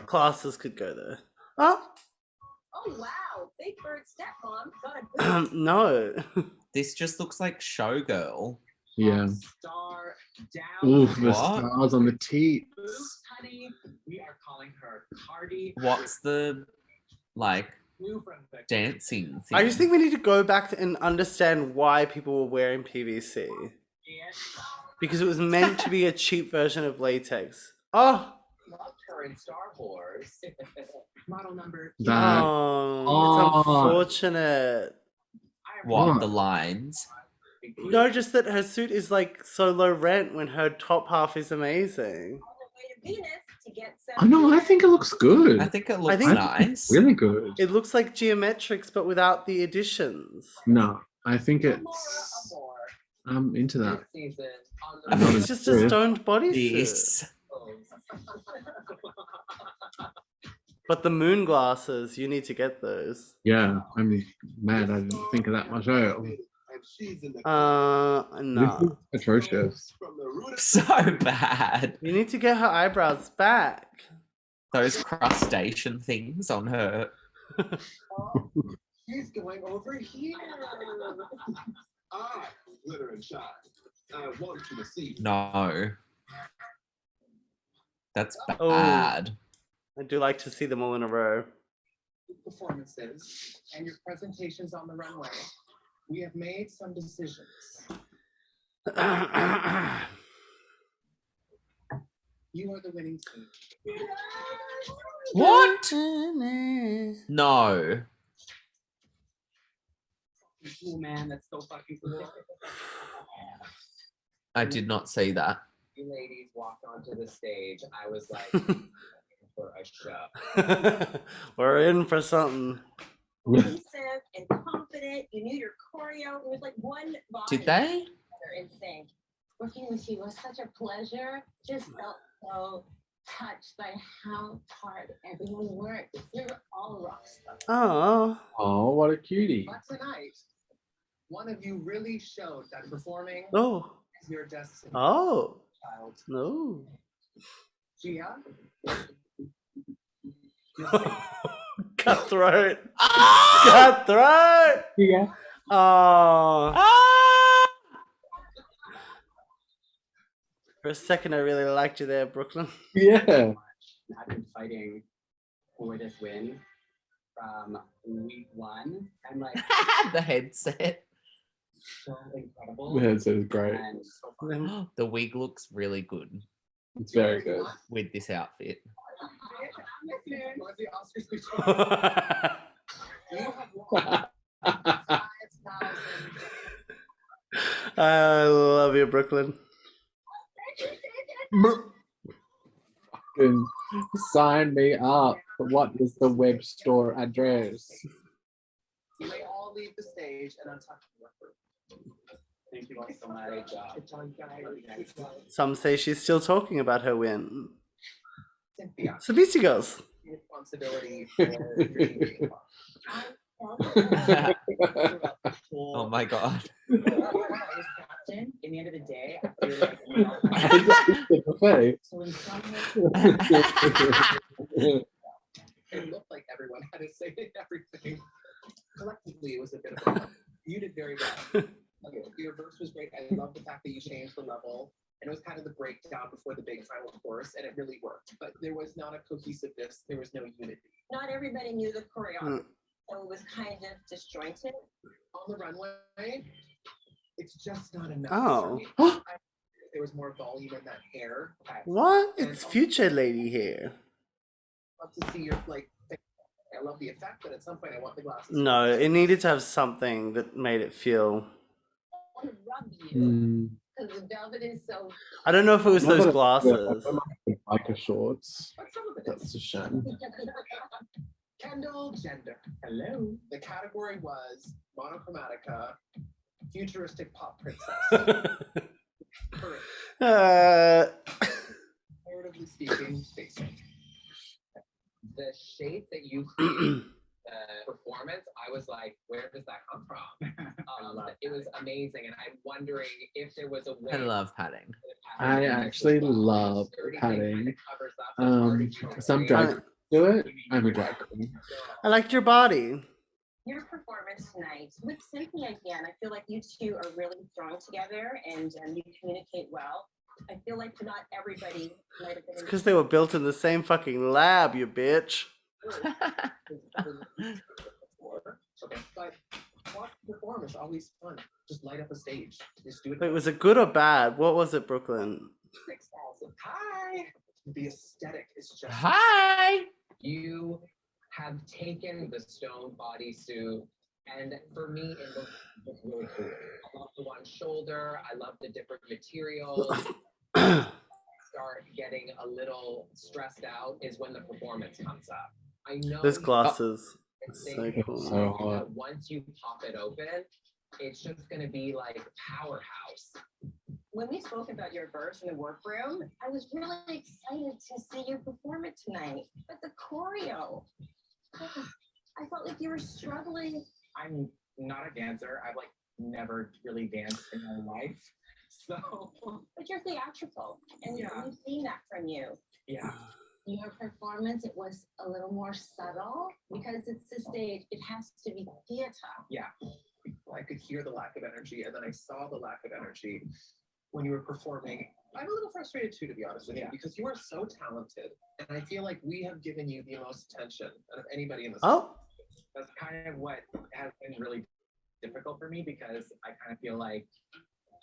Classes could go there. Oh, Oh wow, Big Bird stepmom got a good no. This just looks like Showgirl. Yeah. Star down. Ooh, the What? stars on the teeth. Blue Honey. We are calling her Cardi. What's the like Blue from the dancing thing? I just think we need to go back and understand why people were wearing PVC. Because it was meant to be a cheap version of latex. Oh, Loved her in Star Wars. Model number. That- oh, it's unfortunate. What the lines? No, just that her suit is like so low rent when her top half is amazing. on the way to Venus to get some. Oh no, I think it looks good. I think it looks think- nice. Really good. It looks like geometrics, but without the additions. No, I think it's. Amor. I'm into that. Season on I the mean, It's just a stoned bodysuit. This. But the moon glasses, you need to get those. Yeah, I'm mad. I didn't think of that myself. And she's in the No. This is atrocious. from the root of So bad. You need to get her eyebrows back. Those crustacean things on her. She's going over here. I glitter and shine. I want you to see. No. That's Oh. bad. I do like to see them all in a row. Performances and your presentations on the runway. We have made some decisions. You are the winning team. What? No. Cool, man. That's so fucking cool. I did not see that. You ladies walked onto the stage. I was like, for a show. We're in for something. Cohesive and confident. You knew your choreo. It was like one body. Did they? They're in sync. Working with you was such a pleasure. Just felt so touched by how hard everyone worked. You're all rock stars. Oh. Oh, what a cutie. But tonight, one of you really showed that performing Oh. is your destiny, Oh. child. No. Gia, Cutthroat. Ah! Cutthroat. Yeah. Oh. Ah! For a second, I really liked you there, Brooklyn. Yeah. I've been fighting for this win from week 1, and like The headset. so incredible. The headset is great. And so fun. The wig looks really good It's very good. with this outfit. Was the Oscar speech? You have won 5,000. I love you, Brooklyn. Fucking sign me up. What is the web store address? You may all leave the stage and untuck the record. Thank you all so much. Great job. Good job, guys. Some say she's still talking about her win. Cynthia, So Beastie Girls. responsibility for drinking. Oh my god. In the end of the day, I feel like Okay. so in some it looked like everyone had to say everything. Collectively, it was a bit of a you did very well. Your verse was great. I love the fact that you changed the level. And it was kind of the breakdown before the big final chorus, and it really worked. But there was not a cohesiveness. There was no unity. Not everybody knew the choreography, so it was kind of disjointed. On the runway, it's just not enough. Oh. for me. There was more volume in that hair. What? It's Future Lady here. I'd love to see your like. I love the effect, but at some point I want the glasses. No, it needed to have something that made it feel. I want to rub you because the velvet is so. I don't know if it was those glasses. Biker shorts. But some of it That's is. a shame. Kendall Gender. Hello. The category was monochromatica, futuristic pop princess. Correct. Comparatively speaking, basic. The shape that you created, the performance, I was like, where does that come from? It was amazing, and I'm wondering if there was a way. I love padding. I actually love padding. Some drag do it. I'm a drag queen. I liked your body. Your performance tonight with Cynthia again, I feel like you two are really strong together and you communicate well. I feel like not everybody might have been. It's because they were built in the same fucking lab, you bitch. But watch the performance, always fun. Just light up a stage. Just do it. Wait, was it good or bad? What was it, Brooklyn? Hi. The aesthetic is just. Hi. You have taken the stone bodysuit, and for me, it looks really cool. I love the one shoulder. I love the different materials. Start getting a little stressed out is when the performance comes up. I know Those glasses. it's So cool. So hot. that once you pop it open, it's just gonna be like powerhouse. When we spoke about your verse in the workroom, I was really excited to see you perform it tonight. But the choreo, I felt like you were struggling. I'm not a dancer. I've like never really danced in my life. So But you're theatrical, and Yeah. we've seen that from you. yeah. Your performance, it was a little more subtle because it's the stage. It has to be theater. I could hear the lack of energy, and then I saw the lack of energy when you were performing. I'm a little frustrated too, to be honest with you, because you are so talented, and I feel like we have given you the most attention out of anybody in this. Oh, That's kind of what has been really difficult for me, because I kind of feel like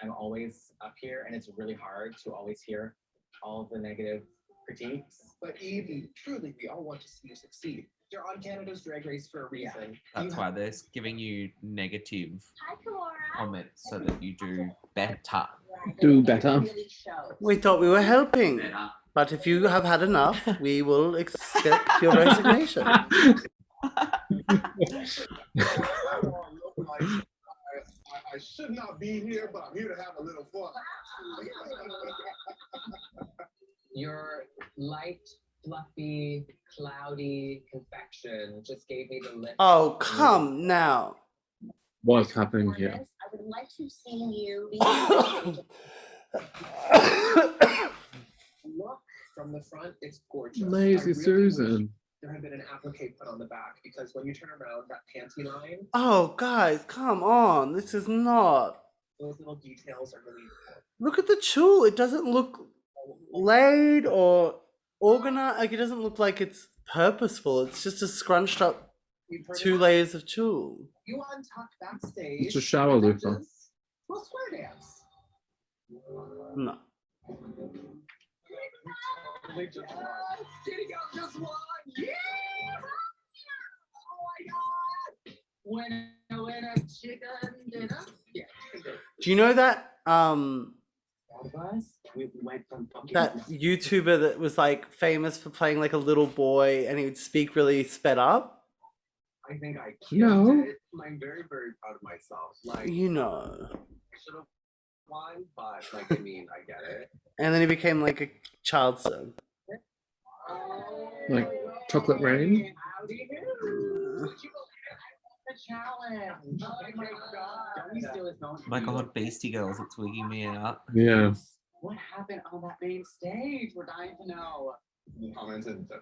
I'm always up here, and it's really hard to always hear all the negative critiques. But Evie, truly, we all want to see you succeed. You're on Canada's Drag Race for a reason. That's why they're giving you negative Hi, Kamora. comments so that you do better. Right. Do It better. really shows. we thought we were helping. But if you have had enough, we will accept your resignation. I should not be here, but I'm here to have a little fun. Your light, fluffy, cloudy confection just gave me the lip. Oh, come now. What's happening here? Performance, I would like to see you be Look from the front, it's gorgeous. I Lazy really Susan. wish there had been an applique put on the back because when you turn around, that panty line, Oh, guys, come on. This is not. those little details are really important. Look at the tulle. It doesn't look laid or organized. Like, it doesn't look like it's purposeful. It's just a scrunched up You've heard 2 of layers of tulle. you untuck backstage. It's a shower loofah. We'll square dance. No. Totally just one. Getting out just one. Yeah! Oh my god! Winner, chicken dinner. Yeah, chicken dinner. Do you know that We went from pumpkin that YouTuber that was like famous for playing like a little boy and he would speak really sped up? I think I No. killed it. I'm very, very proud of myself. Like, You know. I should have won, but like, I mean, I get it. And then he became like a child star. Like Chocolate Rain? Howdy do. Would you believe the challenge? Oh my god. Don't we steal his moment? My God, Beastie Girls, it's wigging me out. Yeah. What happened on that main stage? We're dying to know. Commented that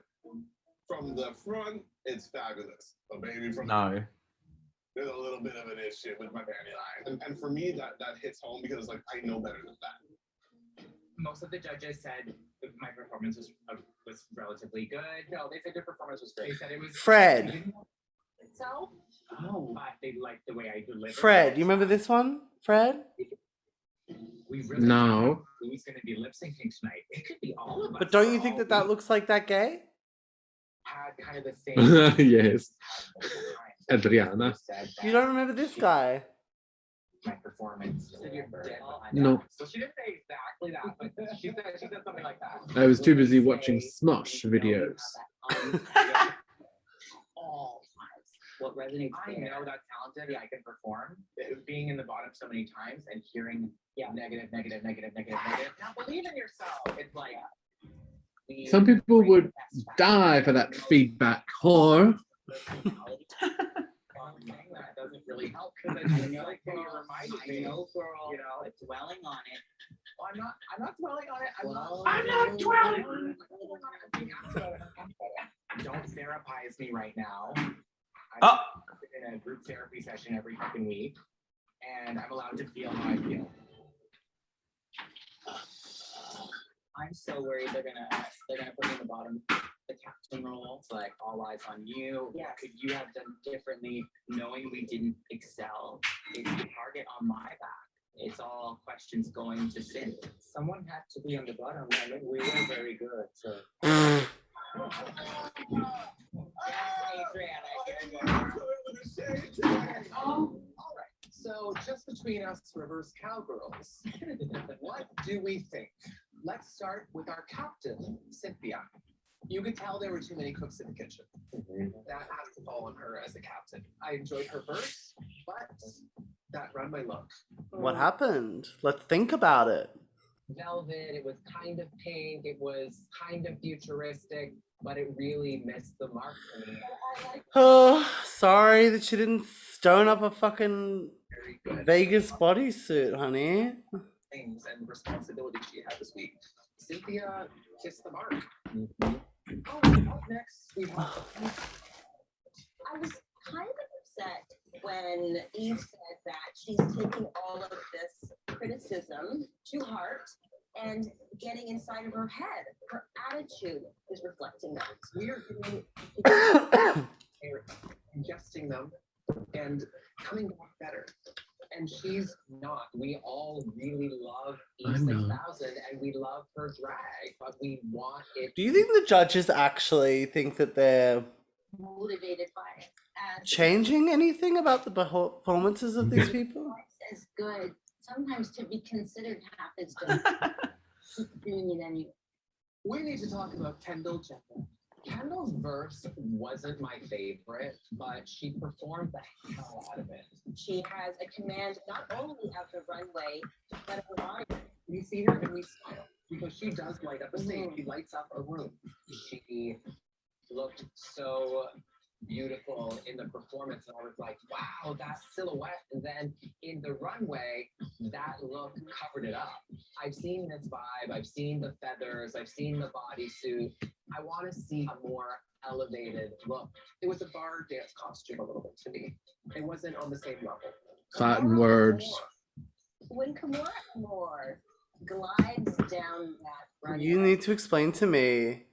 from the front, it's fabulous. But maybe from No. there's a little bit of an issue with my panty line. And for me, that hits home because like I know better than that. Most of the judges said my performance was relatively good. No, they said your performance was great. They said it was Fred. So? Oh. But they liked the way I delivered. Fred, you remember this one? Fred? We really No. Who's going to be lip syncing tonight? It could be all of us. But don't you for think all that that we looks like that gay? had kind of the same. Yes. Adriana. You don't remember this guy? My performance. No. So she didn't say exactly that, but she said something like that. I was too busy watching Smosh videos. All times. What resonates? I know that talented. I can perform. Being in the bottom so many times and hearing negative. Now believe in yourself. It's like Some people would die for that feedback, whore. That doesn't really help because I know, like, you reminded me. I know, girl. You know, it's dwelling on it. Well, I'm not dwelling on it. I'm not dwelling on it. Don't therapize me right now. I'm in a group therapy session every fucking week, and I'm allowed to feel how I feel. I'm so worried they're gonna put me in the bottom, the captain role. It's like all eyes on you. Yeah. What could you have done differently, knowing we didn't excel? It's the target on my back. It's all questions going to Sin. Someone had to be on the bottom. I mean, we were very good. So. All right. So just between us, Rivers Cowgirls, what do we think? Let's start with our captain, Cynthia. You could tell there were too many cooks in the kitchen. That has to fall on her as a captain. I enjoyed her verse, but that runway look. What happened? Let's think about it. Velvet, it was kind of pink, it was kind of futuristic, but it really missed the mark for me. Oh, sorry that she didn't stone up a fucking Very good. Vegas bodysuit, honey. Things and responsibilities she had this week. Cynthia kissed the mark. Oh, up next we have. I was kind of upset when Eve said that she's taking all of this criticism to heart and getting inside of her head. Her attitude is reflecting that. We are ingesting them and coming back better. And she's not. We all really love I Eve know. 6000 and we love her drag, but we want it. Do you think the judges actually think that they're Motivated by it. As changing anything about the performances of these people? as good. Sometimes to be considered half as good. Keep doing it anyway. We need to talk about Kendall Jenner. Kendall's verse wasn't my favorite, but she performed the hell out of it. She has a command not only of the runway, but of her body. We see her and we smile because she does light up a stage. She lights up a room. She looked so beautiful in the performance, and I was like, wow, that silhouette. And then in the runway, that look covered it up. I've seen this vibe, I've seen the feathers, I've seen the bodysuit, I want to see a more elevated look. It was a bar dance costume a little bit to me. It wasn't on the same level. Fighting words. When Kimura Amor glides down that runway, You need to explain to me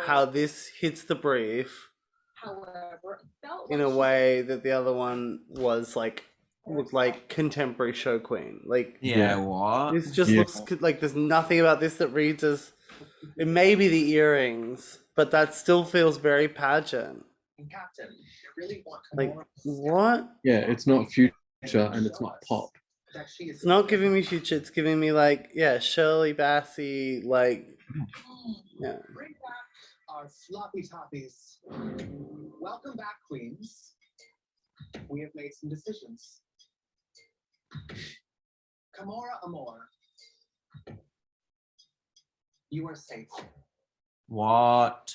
how this hits the brief however, it felt in like a she way that the other one was like looked like contemporary show queen. Like Yeah, what? this just Yeah. looks like there's nothing about this that reads as it may be the earrings, but that still feels very pageant. Captain, you really want Like Kimura what? Yeah, it's not future and it's not pop. that she is It's not giving me future, it's giving me like, yeah, Shirley Bassey, like yeah. Bring back our sloppy toppies. Welcome back, queens. We have made some decisions. Kimura Amor, you are safe. What?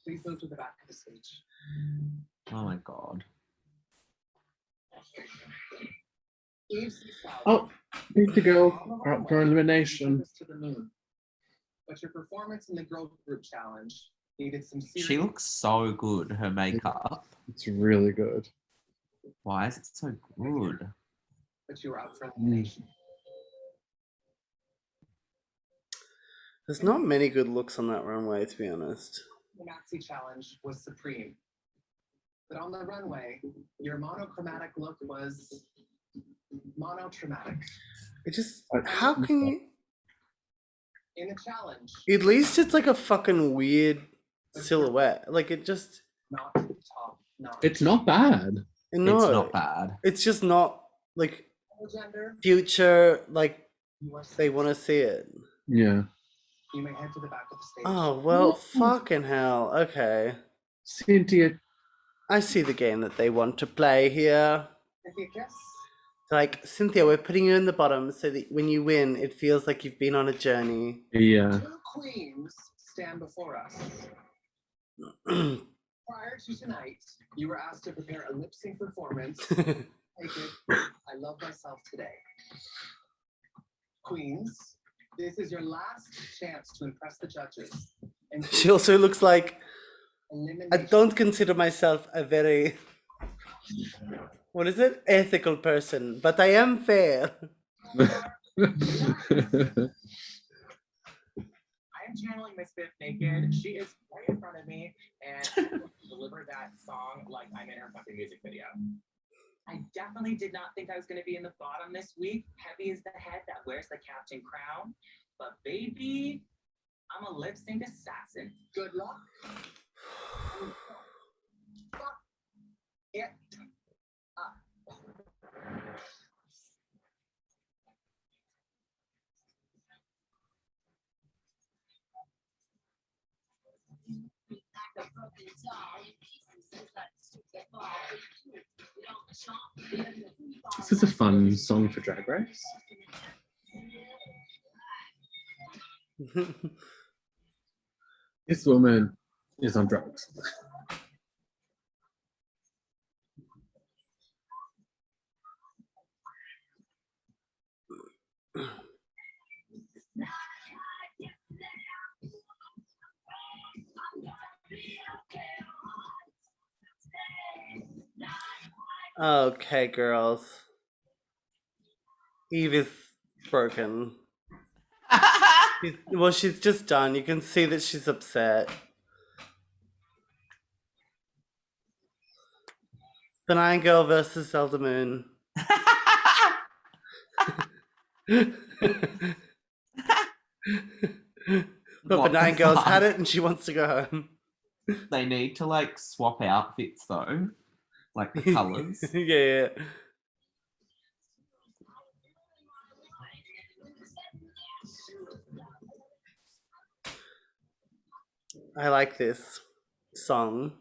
Please move to the back of the stage. Oh my god. Eve Seaside, Oh, these two girls are up for elimination. to the moon. But your performance in the girl group challenge needed some serious. She looks so good, her makeup. It's really good. Why is it so good? But you were up for elimination. There's not many good looks on that runway, to be honest. The Maxi challenge was supreme. But on the runway, your monochromatic look was monotraumatic. It just how can you In the challenge, at least it's like a fucking weird silhouette. Like it just not top notch. It's not bad. no, It's not bad. it's just not like Gender, future like you are they safe. want to see it. Yeah. You may head to the back of the stage. Oh well, fucking hell. Okay, Cynthia, I see the game that they want to play here. Cynthia Kiss, Like Cynthia, we're putting you in the bottom so that when you win, it feels like you've been on a journey. yeah. 2 queens stand before us. Prior to tonight, you were asked to prepare a lip sync performance. Naked, I love myself today. Queens, this is your last chance to impress the judges. And She also looks like I elimination. don't consider myself a very what is it? Ethical person, but I am fair. I am channeling Miss Fifth naked. She is right in front of me and deliver that song like I'm in her fucking music video. I definitely did not think I was going to be in the bottom this week. Heavy is the head that wears the captain crown. But baby, I'm a lip sync assassin. Good luck. Fuck it up. This is a fun song for Drag Race. This woman is on drugs. Okay, girls. Eve is broken. Well, she's just done. You can see that she's upset. Benign Girl versus Zelda Moon. But What the Benign Girl's fuck? had it and she wants to go home. They need to like swap outfits though. Like the colours. Yeah. I like this song.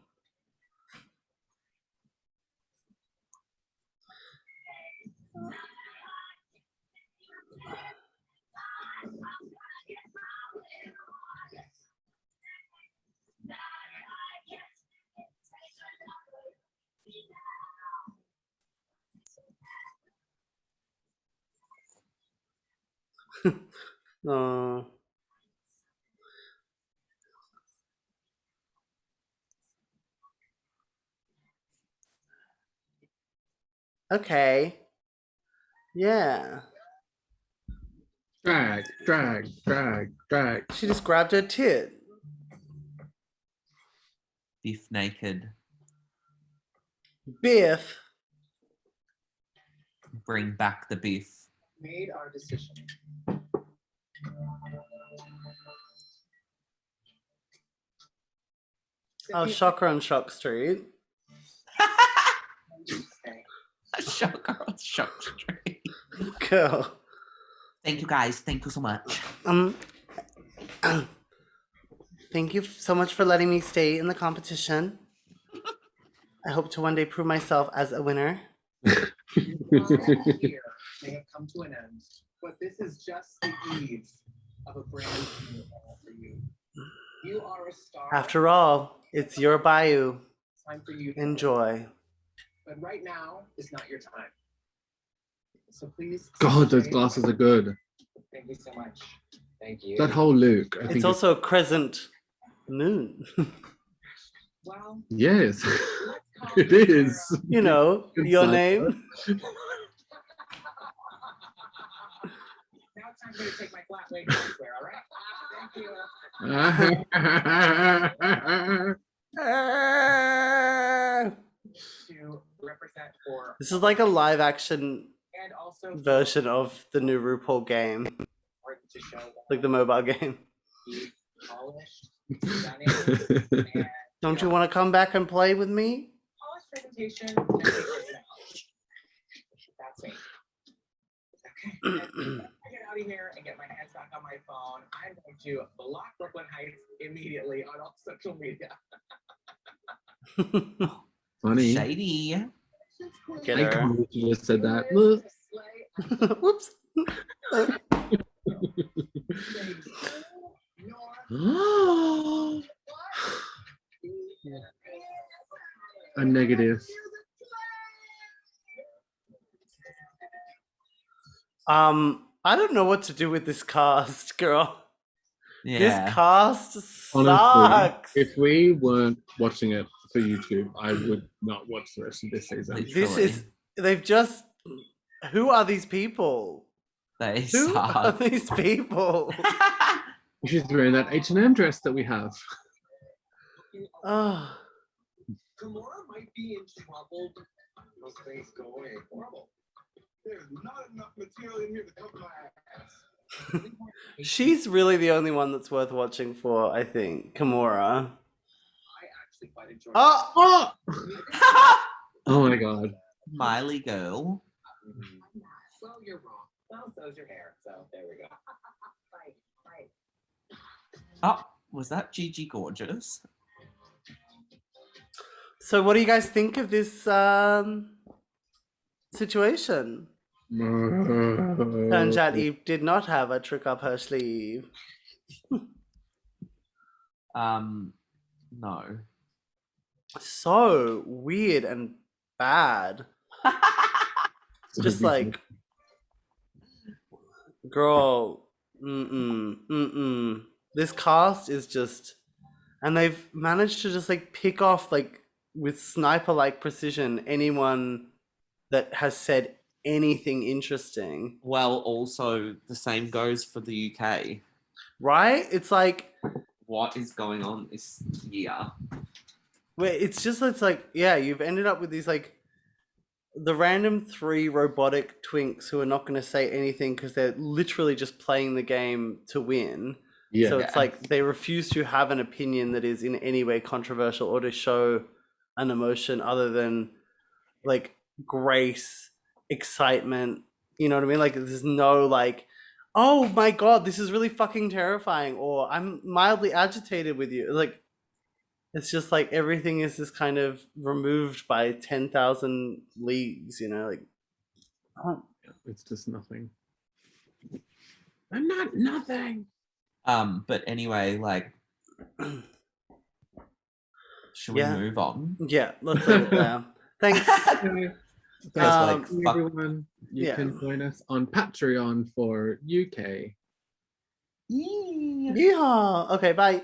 Oh. Okay. Yeah. Drag, drag, drag, drag. She just grabbed her tit. Beef naked. Biff. Bring back the beef. Made our decision. Oh, shocker on Shock Street. Shocker on Shock Street. Cool. Thank you guys. Thank you so much. Thank you so much for letting me stay in the competition. I hope to one day prove myself as a winner. Here may have come to an end, but this is just the eve of a brand new era for you. You are a star. After all, it's your bayou. Time for you to Enjoy. But right now is not your time. So please. God, those glasses are good. Thank you so much. Thank you. That whole look. I think It's also a crescent moon. Well, yes, let's call it this is. era. You know, Good your side. name. Now it's time for you to take my flat weight elsewhere, all right? Thank you. To represent for This is like a live action and also version of the new RuPaul game, important to show like the mobile game. be polished, stunning, and Don't you want to come back and play with me? polished presentation and personality. That's me. Okay. And I get out of here and get my hands back on my phone. I'm going to block Brooklyn Heights immediately on all social media. Funny. Shady. Get I her. can't believe you just said that. Look. Whoops. A negative. I don't know what to do with this cast, girl. Yeah. This cast Honestly, sucks. if we weren't watching it for YouTube, I would not watch the rest of this season. Like, This is, they've just, who are these people? They Who are suck. these people? She's wearing that H&M dress that we have. Oh, Kimura might be in trouble. Those things go away. Horrible. There's not enough material in here to cover my ass. she's really the only one that's worth watching for, I think. Kimura. I actually quite enjoy Oh, Oh my god. Miley girl. Well, you're wrong. Well, so's your hair. So there we go. Right. Oh, was that Gigi Gorgeous? so what do you guys think of this situation? Turns out Eve did not have a trick up her sleeve. No. So weird and bad. Just like, girl, this cast is just, and they've managed to just like pick off like with sniper-like precision anyone that has said anything interesting. Well, also the same goes for the UK. Right? It's like, What is going on this year? where it's like, yeah, you've ended up with these like the random 3 robotic twinks who are not going to say anything because they're literally just playing the game to win. Yeah. So it's like they refuse to have an opinion that is in any way controversial or to show an emotion other than like grace, excitement. You know what I mean? Like there's no like, oh my god, this is really fucking terrifying, or I'm mildly agitated with you. Like it's just like everything is just kind of removed by 10,000 leagues, you know, like It's just nothing. I'm not nothing. But anyway, like, should we Yeah. move on? yeah, let's leave it there. Thanks. Like, Hey, fuck- everyone, you yeah. can join us on Patreon for UK. Yeehaw. Okay, bye.